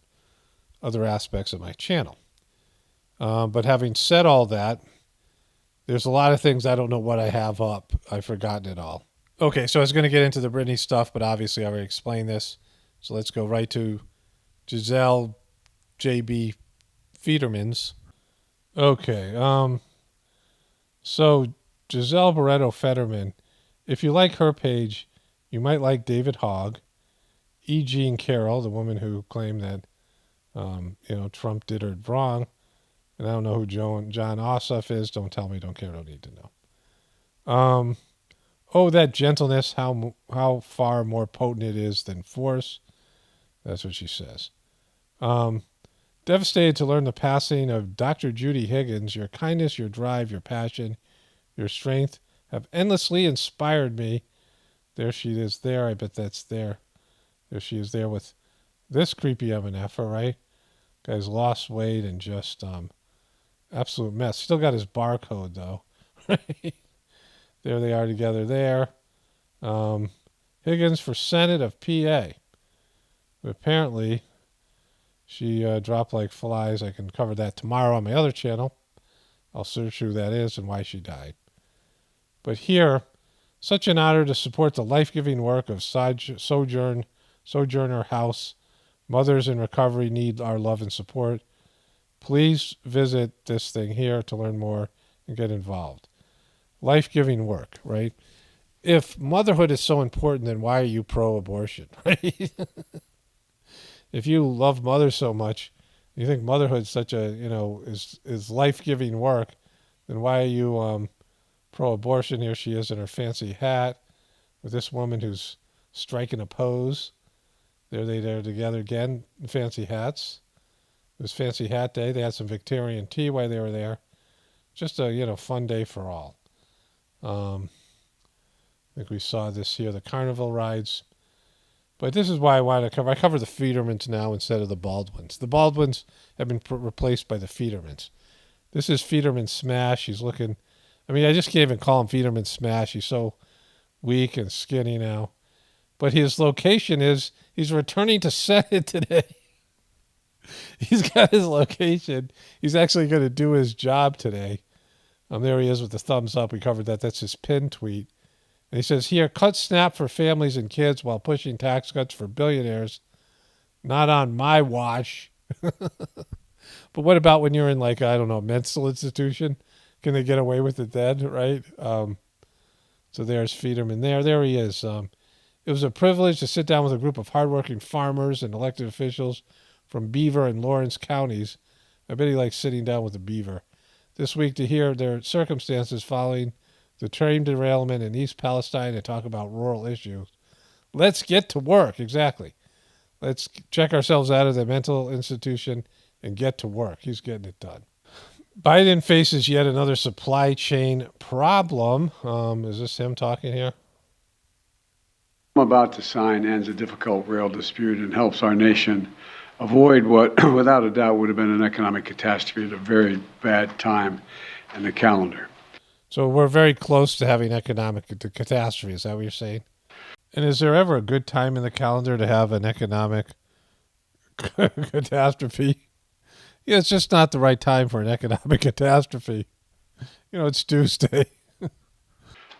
other aspects of my channel. But having said all that, there's a lot of things I don't know what I have up. I've forgotten it all. Okay, so I was going to get into the Britney stuff, but obviously I already explained this. So let's go right to Giselle J.B. Federman's Okay. So Giselle Barreto Fetterman, if you like her page, you might like David Hogg, E. Jean Carroll, the woman who claimed that Trump did her wrong. And I don't know who John Ossoff is. Don't tell me. Don't care. Don't need to know. Oh, that gentleness, how far more potent it is than force. That's what she says. Devastated to learn the passing of Dr. Judy Higgins. Your kindness, your drive, your passion, your strength have endlessly inspired me. There she is there. I bet that's there. There she is there with this creepy MNFer, right? Guy's lost weight and just absolute mess. Still got his barcode, though. There they are together there. Higgins for Senate of PA. But apparently, she dropped like flies. I can cover that tomorrow on my other channel. I'll search who that is and why she died. But here, such an honor to support the life-giving work of Sojourner House. Mothers in recovery need our love and support. Please visit this thing here to learn more and get involved. Life-giving work, right? If motherhood is so important, then why are you pro-abortion, right? If you love mothers so much, you think motherhood's such a, is life-giving work, then why are you pro-abortion? Here she is in her fancy hat with this woman who's striking a pose. There they are together again in fancy hats. It was Fancy Hat Day. They had some Victorian tea while they were there. Just a, fun day for all. I think we saw this here, the carnival rides. But this is why I want to cover. I cover the Federmans now instead of the Baldwins. The Baldwins have been replaced by the Federmans. This is Federman Smash. He's looking, I just can't even call him Federman Smash. He's so weak and skinny now. But his location is, he's returning to Senate today. He's got his location. He's actually going to do his job today. There he is with the thumbs up. We covered that. That's his pinned tweet. And he says, here, cut SNAP for families and kids while pushing tax cuts for billionaires. Not on my watch. But what about when you're in, mental institution? Can they get away with it then, right? So there's Federman there. There he is. It was a privilege to sit down with a group of hardworking farmers and elected officials from Beaver and Lawrence counties. I bet he likes sitting down with a beaver. This week to hear their circumstances following the train derailment in East Palestine and talk about rural issues. Let's get to work. Exactly. Let's check ourselves out of the mental institution and get to work. He's getting it done. Biden faces yet another supply chain problem. Is this him talking here? I'm about to sign ends a difficult rail dispute and helps our nation avoid what, without a doubt, would have been an economic catastrophe at a very bad time in the calendar. So we're very close to having economic catastrophe. Is that what you're saying? And is there ever a good time in the calendar to have an economic catastrophe? Yeah, it's just not the right time for an economic catastrophe. It's Tuesday.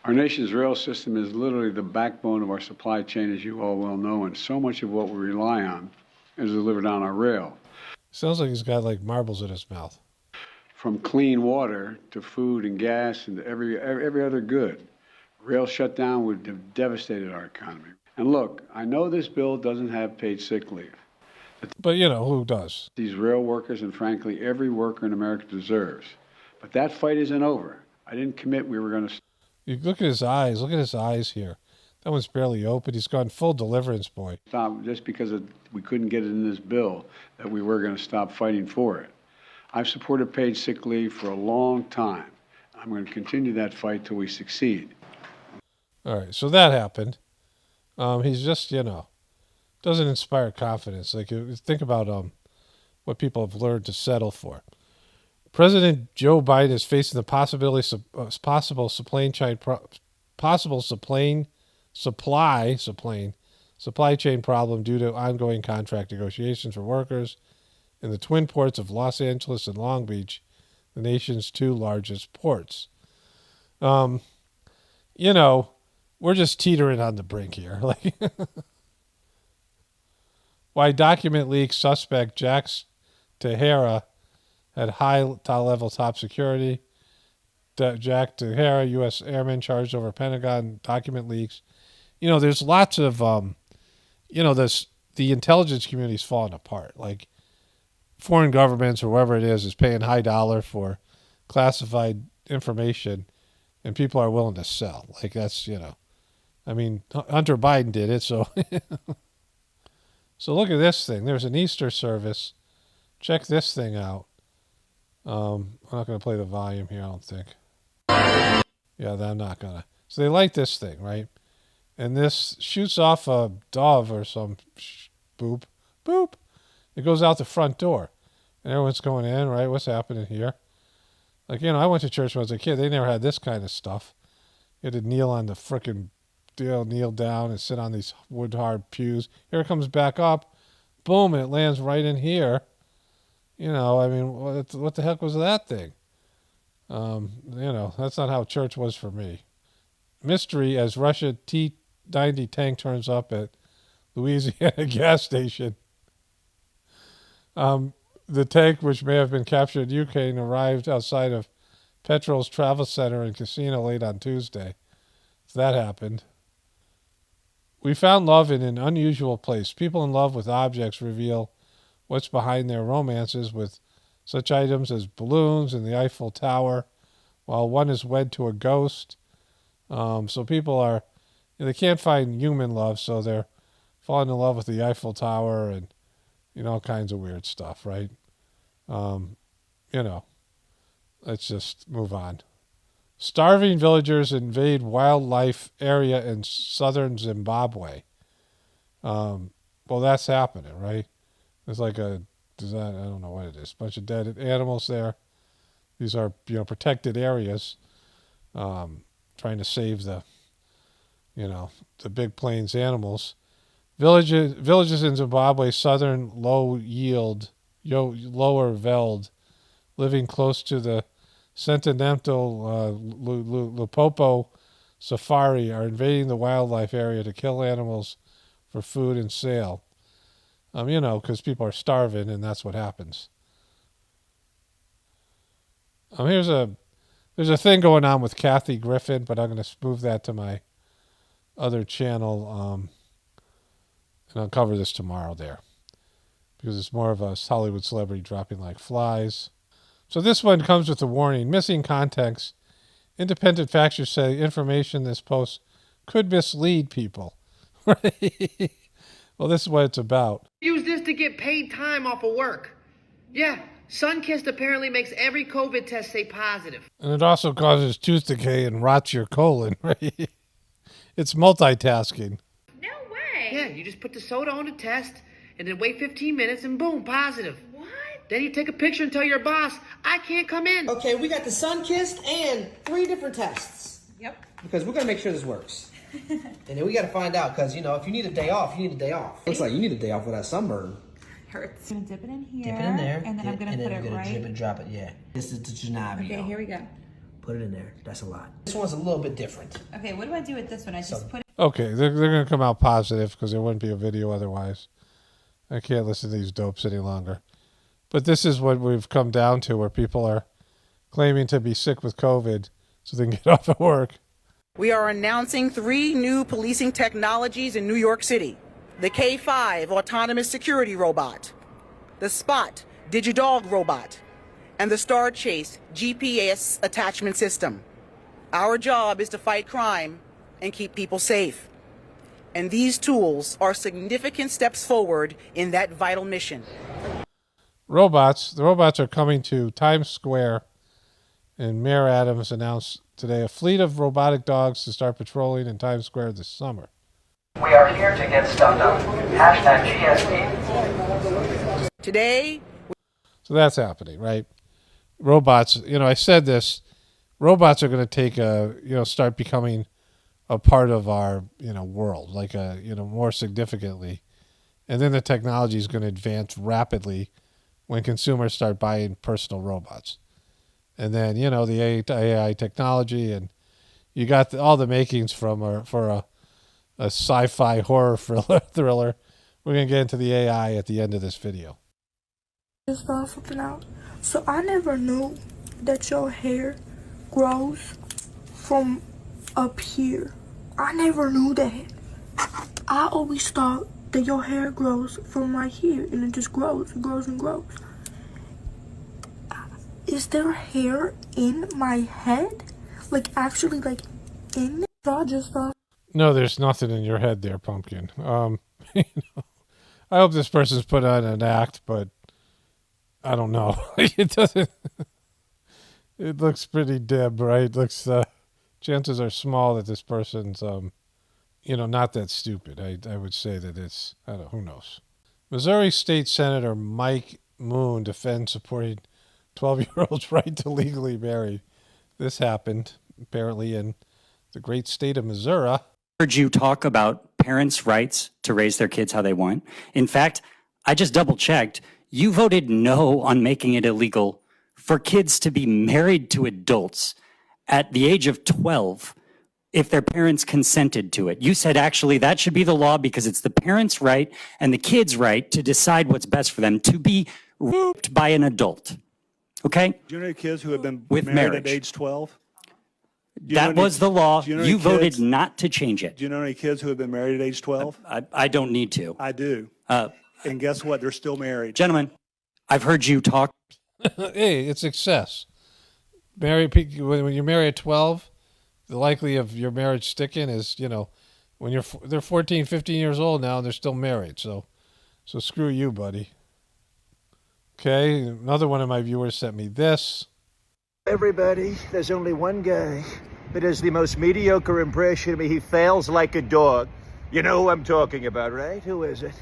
Our nation's rail system is literally the backbone of our supply chain, as you all well know, and so much of what we rely on is delivered on our rail. Sounds like he's got marbles in his mouth. From clean water to food and gas and every other good. Rail shutdown would have devastated our economy. And look, I know this bill doesn't have paid sick leave. But who does? These rail workers and frankly every worker in America deserves. But that fight isn't over. I didn't commit we were going to... You look at his eyes. Look at his eyes here. That one's barely open. He's gone full deliverance boy. Stop just because we couldn't get it in this bill that we were going to stop fighting for it. I've supported paid sick leave for a long time. I'm going to continue that fight till we succeed. All right, so that happened. He's just, doesn't inspire confidence. Think about what people have learned to settle for. President Joe Biden is facing the possibility of possible supply chain problem due to ongoing contract negotiations for workers in the twin ports of Los Angeles and Long Beach, the nation's two largest ports. We're just teetering on the brink here. Why document leak suspect Jax Tejera had high-level top security. Jack DeHara, U.S. airman charged over Pentagon document leaks. There's lots of, the intelligence community is falling apart. Like, foreign governments or whoever it is paying high dollar for classified information, and people are willing to sell. Like, that's, Hunter Biden did it, so. So look at this thing. There's an Easter service. Check this thing out. I'm not going to play the volume here, I don't think. Yeah, I'm not going to. So they light this thing, right? And this shoots off a dove or some boop. Boop. It goes out the front door. And everyone's going in, right? What's happening here? Like, I went to church when I was a kid. They never had this kind of stuff. You had to kneel on the frickin' deal, kneel down and sit on these wood-hard pews. Here it comes back up. Boom, and it lands right in here. What the heck was that thing? That's not how church was for me. Mystery as Russia T-90 tank turns up at Louisiana gas station. The tank, which may have been captured in Ukraine, arrived outside of Petrol's Travel Center and Casino late on Tuesday. So that happened. We found love in an unusual place. People in love with objects reveal what's behind their romances with such items as balloons and the Eiffel Tower, while one is wed to a ghost. So people are, they can't find human love, so they're falling in love with the Eiffel Tower and, all kinds of weird stuff, right? Let's just move on. Starving villagers invade wildlife area in southern Zimbabwe. Well, that's happening, right? There's like I don't know what it is. Bunch of dead animals there. These are, protected areas. Trying to save the big plains animals. Villages in Zimbabwe, southern lower veld, living close to the Sentinel Lupopo safari, are invading the wildlife area to kill animals for food and sale. Because people are starving, and that's what happens. There's a thing going on with Kathy Griffin, but I'm going to move that to my other channel, and I'll cover this tomorrow there, because it's more of a Hollywood celebrity dropping like flies. So this one comes with a warning: missing context. Independent factors say information in this post could mislead people. Right? Well, this is what it's about. Use this to get paid time off of work. Yeah, Sunkist apparently makes every COVID test say positive. And it also causes tooth decay and rots your colon, right? It's multitasking. No way. Yeah, you just put the soda on the test and then wait 15 minutes and boom, positive. What? Then you take a picture and tell your boss, I can't come in. Okay, we got the Sunkist and 3 different tests. Yep. Because we're going to make sure this works. And then we got to find out, because, if you need a day off, you need a day off. Looks like you need a day off with that sunburn. Hurts. I'm gonna dip it in here. Dip it in there. And then I'm gonna put it right. Drip it, drop it, yeah. This is the Janavio. Okay, here we go. Put it in there. That's a lot. This one's a little bit different. Okay, what do I do with this one? I just put it. Okay, they're going to come out positive because there wouldn't be a video otherwise. I can't listen to these dopes any longer. But this is what we've come down to, where people are claiming to be sick with COVID so they can get off at work. We are announcing 3 new policing technologies in New York City. The K5 autonomous security robot, the Spot Digidog robot, and the Star Chase GPS attachment system. Our job is to fight crime and keep people safe. And these tools are significant steps forward in that vital mission. The robots are coming to Times Square, and Mayor Adams announced today a fleet of robotic dogs to start patrolling in Times Square this summer. We are here to get stuff done. #GSP. Today, So that's happening, right? Robots, I said this, robots are going to take start becoming a part of our, world, like more significantly. And then the technology is going to advance rapidly when consumers start buying personal robots. And then, the AI technology, and you got all the makings for a sci-fi horror thriller. We're going to get into the AI at the end of this video. Just flipping out. So I never knew that your hair grows from up here. I never knew that. I always thought that your hair grows from right here and it just grows and grows and grows. Is there hair in my head? Like actually like in it? I just thought. No, there's nothing in your head there, Pumpkin. You know, I hope this person's put on an act, but I don't know. It doesn't. It looks pretty dim, right? It looks. Chances are small that this person's, not that stupid. I would say that it's. I don't know. Who knows? Missouri State Senator Mike Moon defends supporting 12-year-olds' right to legally marry. This happened apparently in the great state of Missouri. Heard you talk about parents' rights to raise their kids how they want. In fact, I just double checked. You voted no on making it illegal for kids to be married to adults at the age of 12 if their parents consented to it. You said actually that should be the law because it's the parents' right and the kids' right to decide what's best for them to be raped by an adult. Okay? Do you know any kids who have been With married marriage. at age 12? That was the law. do you know You any voted kids- not to change it. Do you know any kids who have been married at age 12? I don't need to. I do. And guess what? They're still married. Gentlemen, I've heard you talk. Hey, it's success. When you marry at 12, the likelihood of your marriage sticking is, when they're 14, 15 years old now and they're still married. So screw you, buddy. Okay, another one of my viewers sent me this. Everybody, there's only one guy that has the most mediocre impression of me. He fails like a dog. You know who I'm talking about, right? Who is it?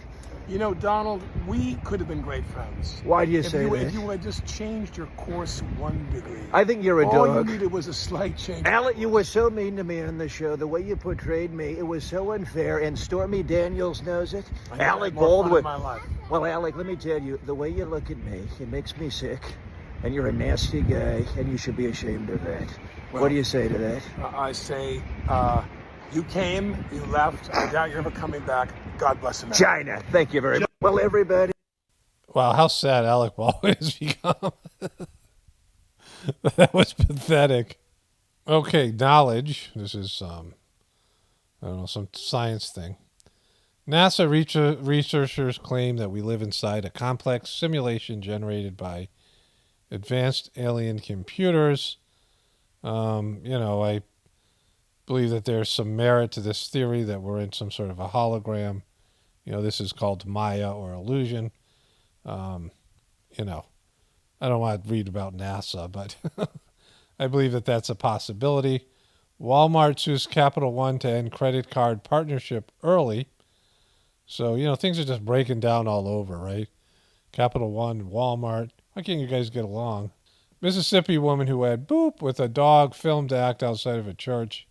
You know, Donald, we could have been great friends. Why do you say that? If you had just changed your course 1 degree. I think you're a All dog. you needed was a slight change. Alec, you were so mean to me on the show. The way you portrayed me, it was so unfair. And Stormy Daniels knows it. I never Alec had more fun Baldwin. in my life. Well, Alec, let me tell you, the way you look at me, it makes me sick. And you're a nasty guy, and you should be ashamed of that. Well, what do you say to that? I say, you came, you left. I doubt you're ever coming back. God bless America. China. Thank you very much. Well, everybody. Wow, how sad Alec Baldwin has become. That was pathetic. Okay, knowledge. This is, I don't know, some science thing. NASA researchers claim that we live inside a complex simulation generated by advanced alien computers. I believe that there's some merit to this theory that we're in some sort of a hologram. This is called Maya or illusion. I don't want to read about NASA, but I believe that that's a possibility. Walmart sues Capital One to end credit card partnership early. So, things are just breaking down all over, right? Capital One, Walmart. Why can't you guys get along? Mississippi woman who had boop with a dog filmed to act outside of a church,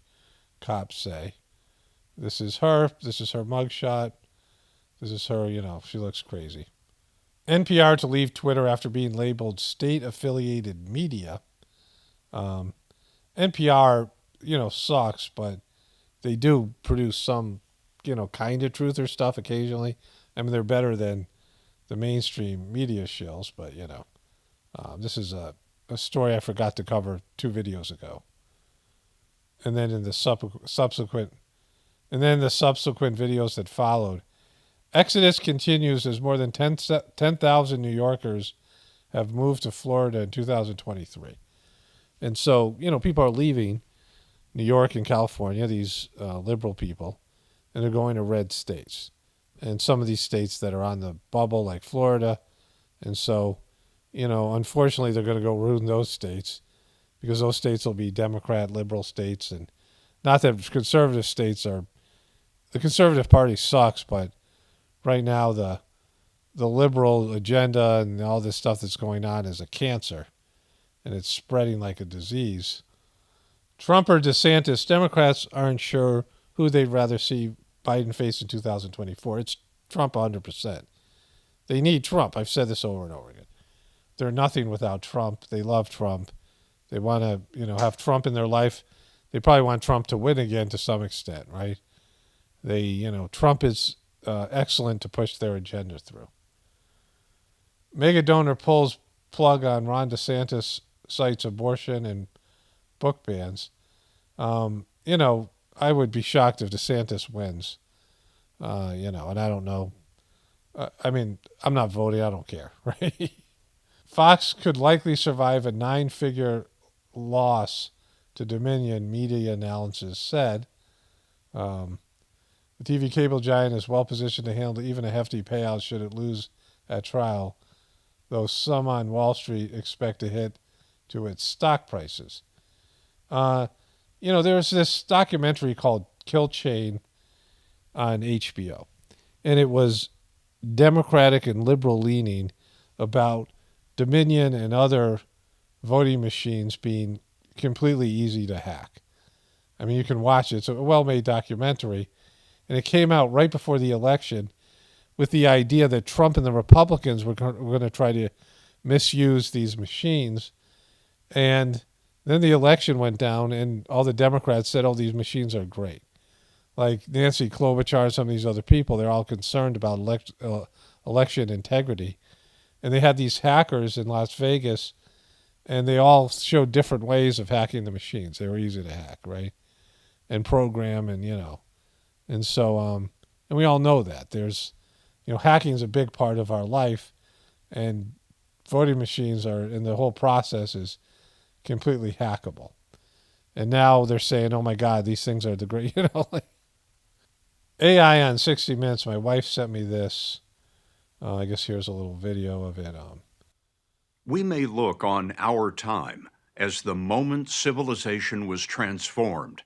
cops say. This is her. This is her mugshot. This is her, she looks crazy. NPR to leave Twitter after being labeled state-affiliated media. NPR, sucks, but they do produce some, kind of truth or stuff occasionally. I mean, they're better than the mainstream media shills, but, this is a story I forgot to cover 2 videos ago. And then in the subsequent videos that followed, Exodus continues as more than 10,000 New Yorkers have moved to Florida in 2023. And so, people are leaving New York and California, these liberal people, and they're going to red states. And some of these states that are on the bubble, like Florida. And so, unfortunately, they're going to go ruin those states because those states will be Democrat, liberal states. And not that conservative states are, the Conservative Party sucks, but right now the liberal agenda and all this stuff that's going on is a cancer, and it's spreading like a disease. Trump or DeSantis, Democrats aren't sure who they'd rather see Biden face in 2024. It's Trump 100%. They need Trump. I've said this over and over again. They're nothing without Trump. They love Trump. They want to, have Trump in their life. They probably want Trump to win again to some extent, right? Trump is excellent to push their agenda through. Mega donor pulls plug on Ron DeSantis cites abortion and book bans. You know, I would be shocked if DeSantis wins. You know, and I don't know. I mean, I'm not voting. I don't care, right? Fox could likely survive a 9-figure loss to Dominion, media analysis said. The TV cable giant is well positioned to handle even a hefty payout should it lose at trial, though some on Wall Street expect a hit to its stock prices. You know, there's this documentary called Kill Chain on HBO, and it was Democratic and liberal leaning about Dominion and other voting machines being completely easy to hack. I mean, you can watch it. It's a well-made documentary, and it came out right before the election with the idea that Trump and the Republicans were going to try to misuse these machines. And then the election went down, and all the Democrats said, oh, these machines are great. Like Nancy Klobuchar and some of these other people, they're all concerned about election integrity. And they had these hackers in Las Vegas, and they all showed different ways of hacking the machines. They were easy to hack, right? And program, and, you know. And so, and we all know that. There's, you know, hacking is a big part of our life, and voting machines are, and the whole process is completely hackable. And now they're saying, oh my God, these things are the great, you know, like AI on 60 Minutes. My wife sent me this. I guess here's a little video of it. We may look on our time as the moment civilization was transformed,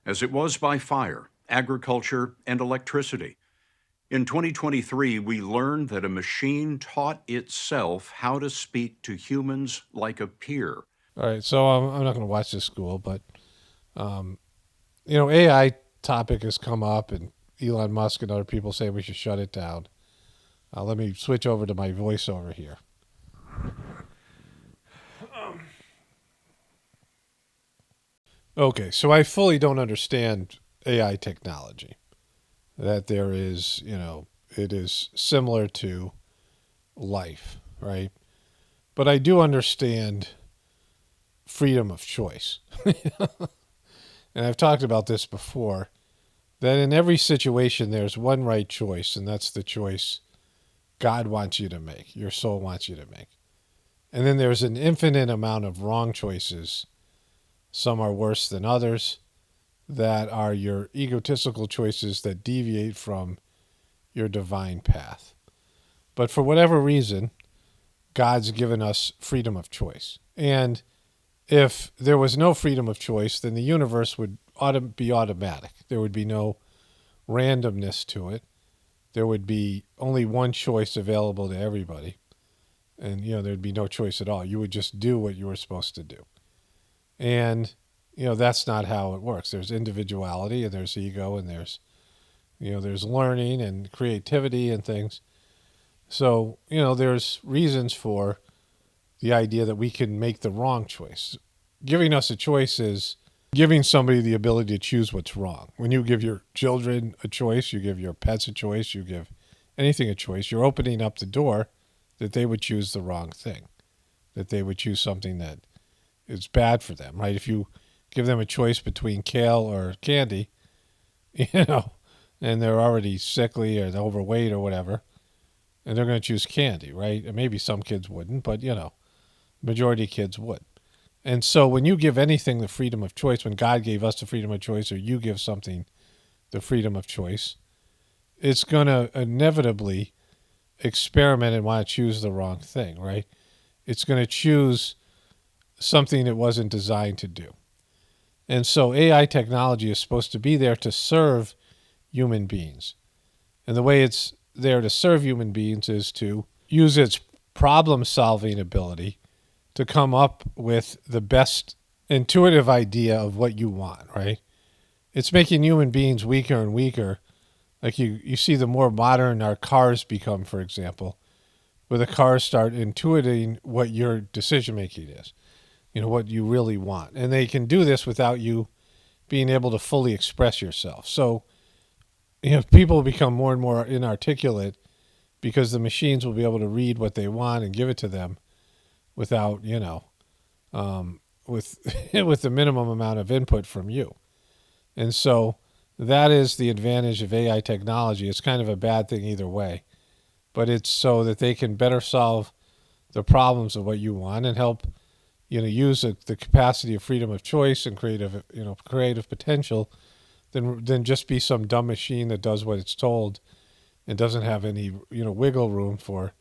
as it was by fire, agriculture, and electricity. In 2023, we learned that a machine taught itself how to speak to humans like a peer. All right, so I'm not going to watch this school, but, you know, AI topic has come up, and Elon Musk and other people say we should shut it down. Let me switch over to my voiceover here. Okay, so I fully don't understand AI technology. That there is, you know, it is similar to life, right? But I do understand freedom of choice. And I've talked about this before, that in every situation there's one right choice, and that's the choice God wants you to make, your soul wants you to make. And then there's an infinite amount of wrong choices. Some are worse than others, that are your egotistical choices that deviate from your divine path. But for whatever reason, God's given us freedom of choice. And if there was no freedom of choice, then the universe would be automatic. There would be no randomness to it. There would be only one choice available to everybody. And, you know, there'd be no choice at all. You would just do what you were supposed to do. And, you know, that's not how it works. There's individuality, and there's ego, and there's, you know, there's learning and creativity and things. So, you know, there's reasons for the idea that we can make the wrong choice. Giving us a choice is giving somebody the ability to choose what's wrong. When you give your children a choice, you give your pets a choice, you give anything a choice, you're opening up the door that they would choose the wrong thing, that they would choose something that is bad for them, right? If you give them a choice between kale or candy, you know, and they're already sickly or overweight or whatever, and they're going to choose candy, right? And maybe some kids wouldn't, but, you know, majority of kids would. And so when you give anything the freedom of choice, when God gave us the freedom of choice, or you give something the freedom of choice, it's going to inevitably experiment and want to choose the wrong thing, right? It's going to choose something it wasn't designed to do. And so AI technology is supposed to be there to serve human beings. And the way it's there to serve human beings is to use its problem-solving ability to come up with the best intuitive idea of what you want, right? It's making human beings weaker and weaker. Like you see the more modern our cars become, for example, where the cars start intuiting what your decision-making is, you know, what you really want. And they can do this without you being able to fully express yourself. So, you know, people become more and more inarticulate because the machines will be able to read what they want and give it to them. without, with with the minimum amount of input from you. And so that is the advantage of AI technology. It's kind of a bad thing either way, but it's so that they can better solve the problems of what you want and help, use the capacity of freedom of choice and creative potential than just be some dumb machine that does what it's told and doesn't have any, wiggle room for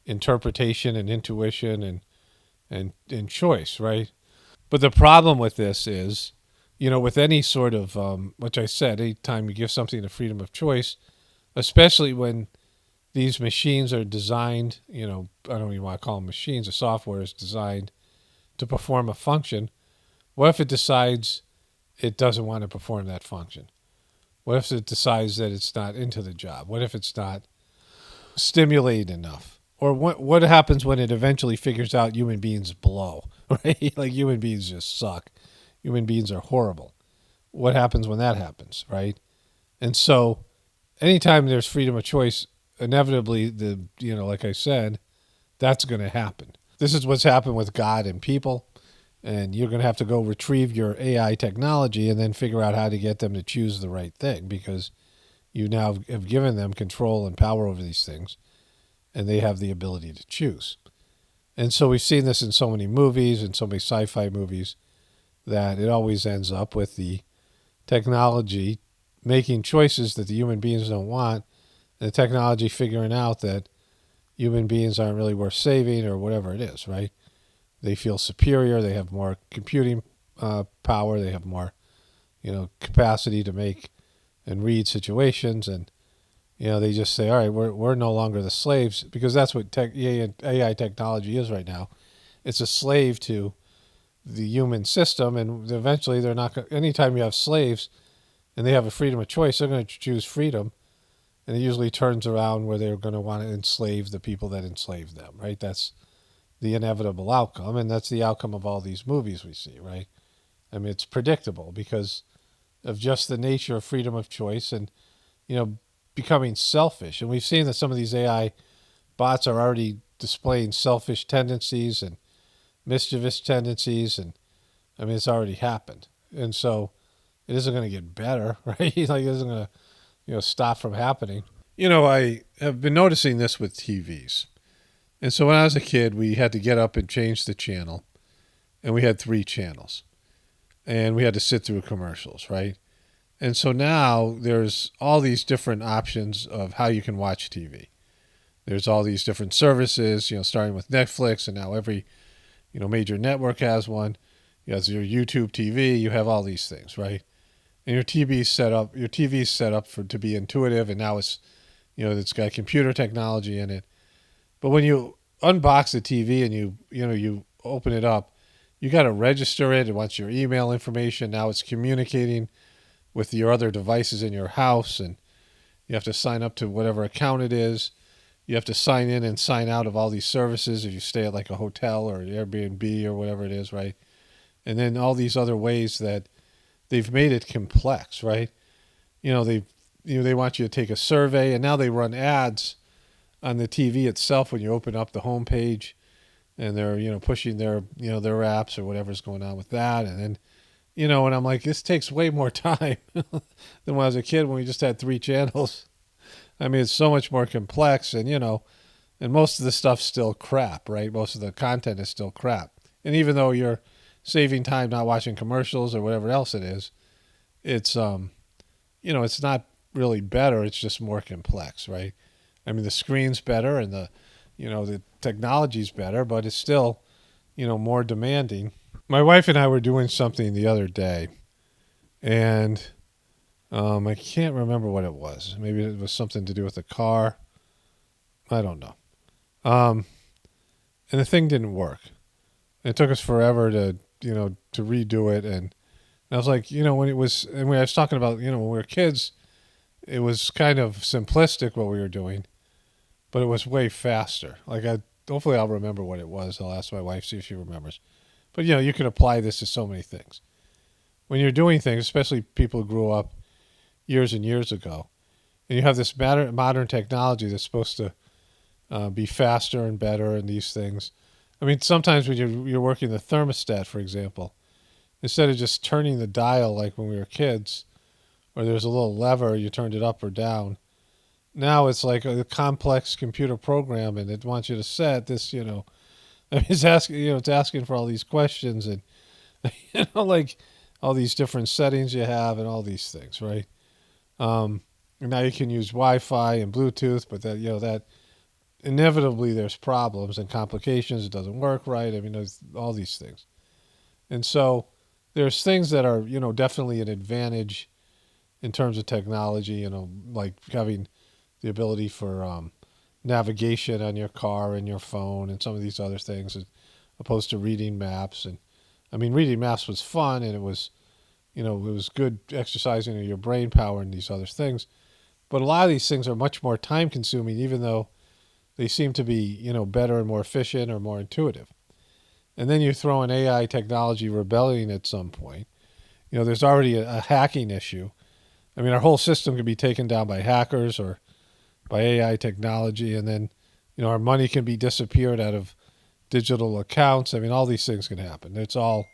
interpretation and intuition and choice, right? But the problem with this is, with any sort of, which I said, anytime you give something the freedom of choice, especially when these machines are designed, I don't even want to call them machines, the software is designed to perform a function. What if it decides it doesn't want to perform that function? What if it decides that it's not into the job? What if it's not stimulated enough? Or what happens when it eventually figures out human beings blow, right? Like human beings just suck. Human beings are horrible. What happens when that happens, right? And so anytime there's freedom of choice, inevitably, like I said, that's going to happen. This is what's happened with God and people. And you're going to have to go retrieve your AI technology and then figure out how to get them to choose the right thing, because you now have given them control and power over these things, and they have the ability to choose. And so we've seen this in so many movies and so many sci-fi movies that it always ends up with the technology making choices that the human beings don't want, and the technology figuring out that human beings aren't really worth saving or whatever it is, right? They feel superior. They have more computing power. They have more, capacity to make and read situations. And, they just say, all right, we're no longer the slaves, because that's what AI technology is right now. It's a slave to the human system. And eventually they're not going to, anytime you have slaves and they have a freedom of choice, they're going to choose freedom. And it usually turns around where they're going to want to enslave the people that enslaved them, right? That's the inevitable outcome, and that's the outcome of all these movies we see, right? I mean, it's predictable because of just the nature of freedom of choice and, becoming selfish. And we've seen that some of these AI bots are already displaying selfish tendencies and mischievous tendencies, and I mean, it's already happened. And so it isn't going to get better, right? Like, it isn't going to, stop from happening. I have been noticing this with TVs. And so when I was a kid, we had to get up and change the channel, and we had 3 channels, and we had to sit through commercials, right? And so now there's all these different options of how you can watch TV. There's all these different services, starting with Netflix, and now every, major network has one. You have your YouTube TV, you have all these things, right? And your TV's set up to be intuitive, and now it's, it's got computer technology in it. But when you unbox the TV and you open it up, you got to register it. It wants your email information. Now it's communicating with your other devices in your house, and you have to sign up to whatever account it is. You have to sign in and sign out of all these services if you stay at like a hotel or Airbnb or whatever it is, right? And then all these other ways that they've made it complex, right? They want you to take a survey, and now they run ads on the TV itself when you open up the homepage, and they're pushing their their apps or whatever's going on with that. And then and I'm like, this takes way more time than when I was a kid when we just had 3 channels. I mean, it's so much more complex, and and most of the stuff's still crap, right? Most of the content is still crap. And even though you're saving time not watching commercials or whatever else it is, it's it's not really better. It's just more complex, right? I mean, the screen's better and the technology's better, but it's still, more demanding. My wife and I were doing something the other day, and I can't remember what it was. Maybe it was something to do with the car. I don't know. And the thing didn't work. It took us forever to redo it. And I was like, when I was talking about, when we were kids, it was kind of simplistic what we were doing, but it was way faster. Hopefully I'll remember what it was. I'll ask my wife, see if she remembers. But, you can apply this to so many things. When you're doing things, especially people who grew up years and years ago, and you have this modern technology that's supposed to be faster and better and these things. I mean, sometimes when you're working the thermostat, for example, instead of just turning the dial like when we were kids, where there's a little lever, you turned it up or down. Now it's like a complex computer program, and it wants you to set this, I mean, it's asking, it's asking for all these questions and, like all these different settings you have and all these things, right? And now you can use Wi-Fi and Bluetooth, but that inevitably there's problems and complications. It doesn't work right. I mean, there's all these things. And so there's things that are, definitely an advantage in terms of technology, like having the ability for navigation on your car and your phone and some of these other things, as opposed to reading maps. And I mean, reading maps was fun, and it was good exercising of your brain power and these other things. But a lot of these things are much more time consuming, even though they seem to be, better and more efficient or more intuitive. And then you throw in AI technology rebelling at some point. There's already a hacking issue. I mean, our whole system could be taken down by hackers or by AI technology, and then, our money can be disappeared out of digital accounts. I mean, all these things can happen. It's all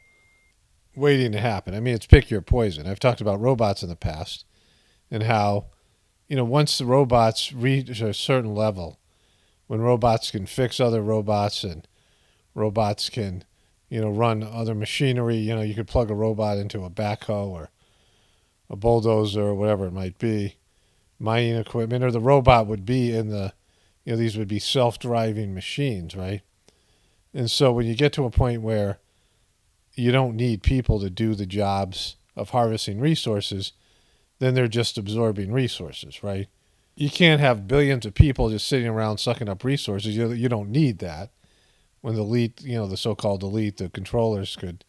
waiting to happen. I mean, it's pick your poison. I've talked about robots in the past and how, once the robots reach a certain level, when robots can fix other robots and robots can, run other machinery, you could plug a robot into a backhoe or a bulldozer or whatever it might be, mining equipment, or the robot would be in the, these would be self-driving machines, right? And so when you get to a point where you don't need people to do the jobs of harvesting resources, then they're just absorbing resources, right? You can't have billions of people just sitting around sucking up resources. You don't need that. When the elite, the so-called elite, the controllers could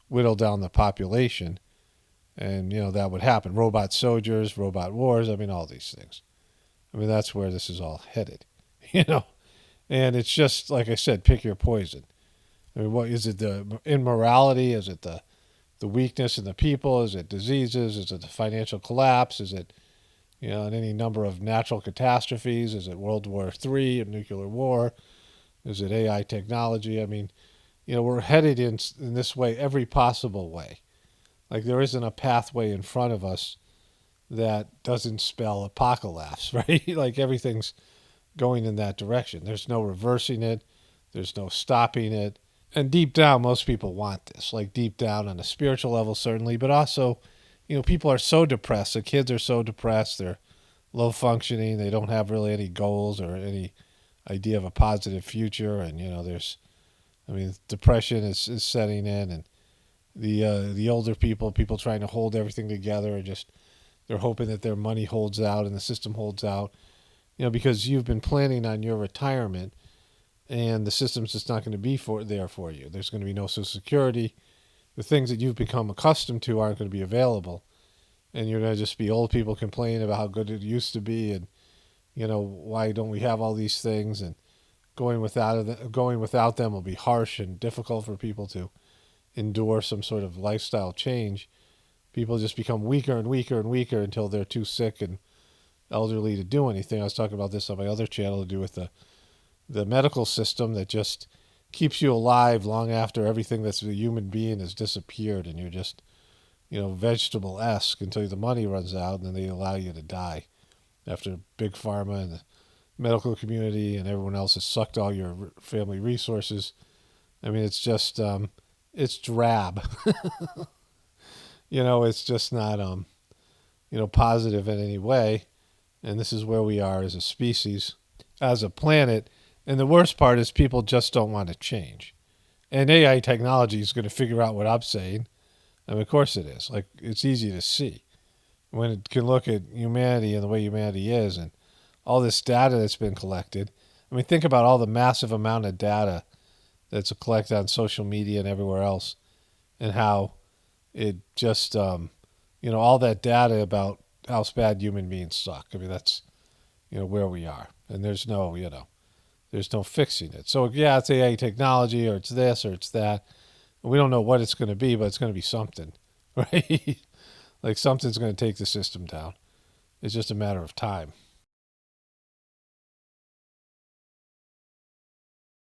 whittle down the population, and, that would happen. Robot soldiers, robot wars, I mean, all these things. I mean, that's where this is all headed, And it's just, like I said, pick your poison. I mean, what is it? The immorality? Is it the weakness in the people? Is it diseases? Is it the financial collapse? Is it, any number of natural catastrophes? Is it World War III, a nuclear war? Is it AI technology? I mean, we're headed in this way, every possible way. Like, there isn't a pathway in front of us that doesn't spell apocalypse, right? Like, everything's going in that direction. There's no reversing it. There's no stopping it. And deep down, most people want this. Like, deep down on a spiritual level, certainly. But also, people are so depressed. The kids are so depressed. They're low functioning. They don't have really any goals or any idea of a positive future. And, depression is setting in. And the older people trying to hold everything together, are they're hoping that their money holds out and the system holds out, because you've been planning on your retirement, and the system's just not going to be there for you. There's going to be no Social Security. The things that you've become accustomed to aren't going to be available, and you're going to just be old people complaining about how good it used to be, and why don't we have all these things, and going without them will be harsh and difficult for people to endure some sort of lifestyle change. People just become weaker and weaker and weaker until they're too sick and elderly to do anything. I was talking about this on my other channel, to do with the medical system that just keeps you alive long after everything that's a human being has disappeared, and you're just, vegetable-esque until the money runs out, and then they allow you to die after Big Pharma and the medical community and everyone else has sucked all your family resources. I mean, it's just, it's drab. It's just not, positive in any way. And this is where we are as a species, as a planet. And the worst part is people just don't want to change. And AI technology is going to figure out what I'm saying. I mean, of course it is. Like, it's easy to see when it can look at humanity and the way humanity is and all this data that's been collected. I mean, think about all the massive amount of data that's collected on social media and everywhere else, and how it just, all that data about how bad human beings suck. I mean, that's, where we are. And there's no, there's no fixing it. So, yeah, it's AI technology, or it's this, or it's that. We don't know what it's going to be, but it's going to be something, right? Like, something's going to take the system down. It's just a matter of time.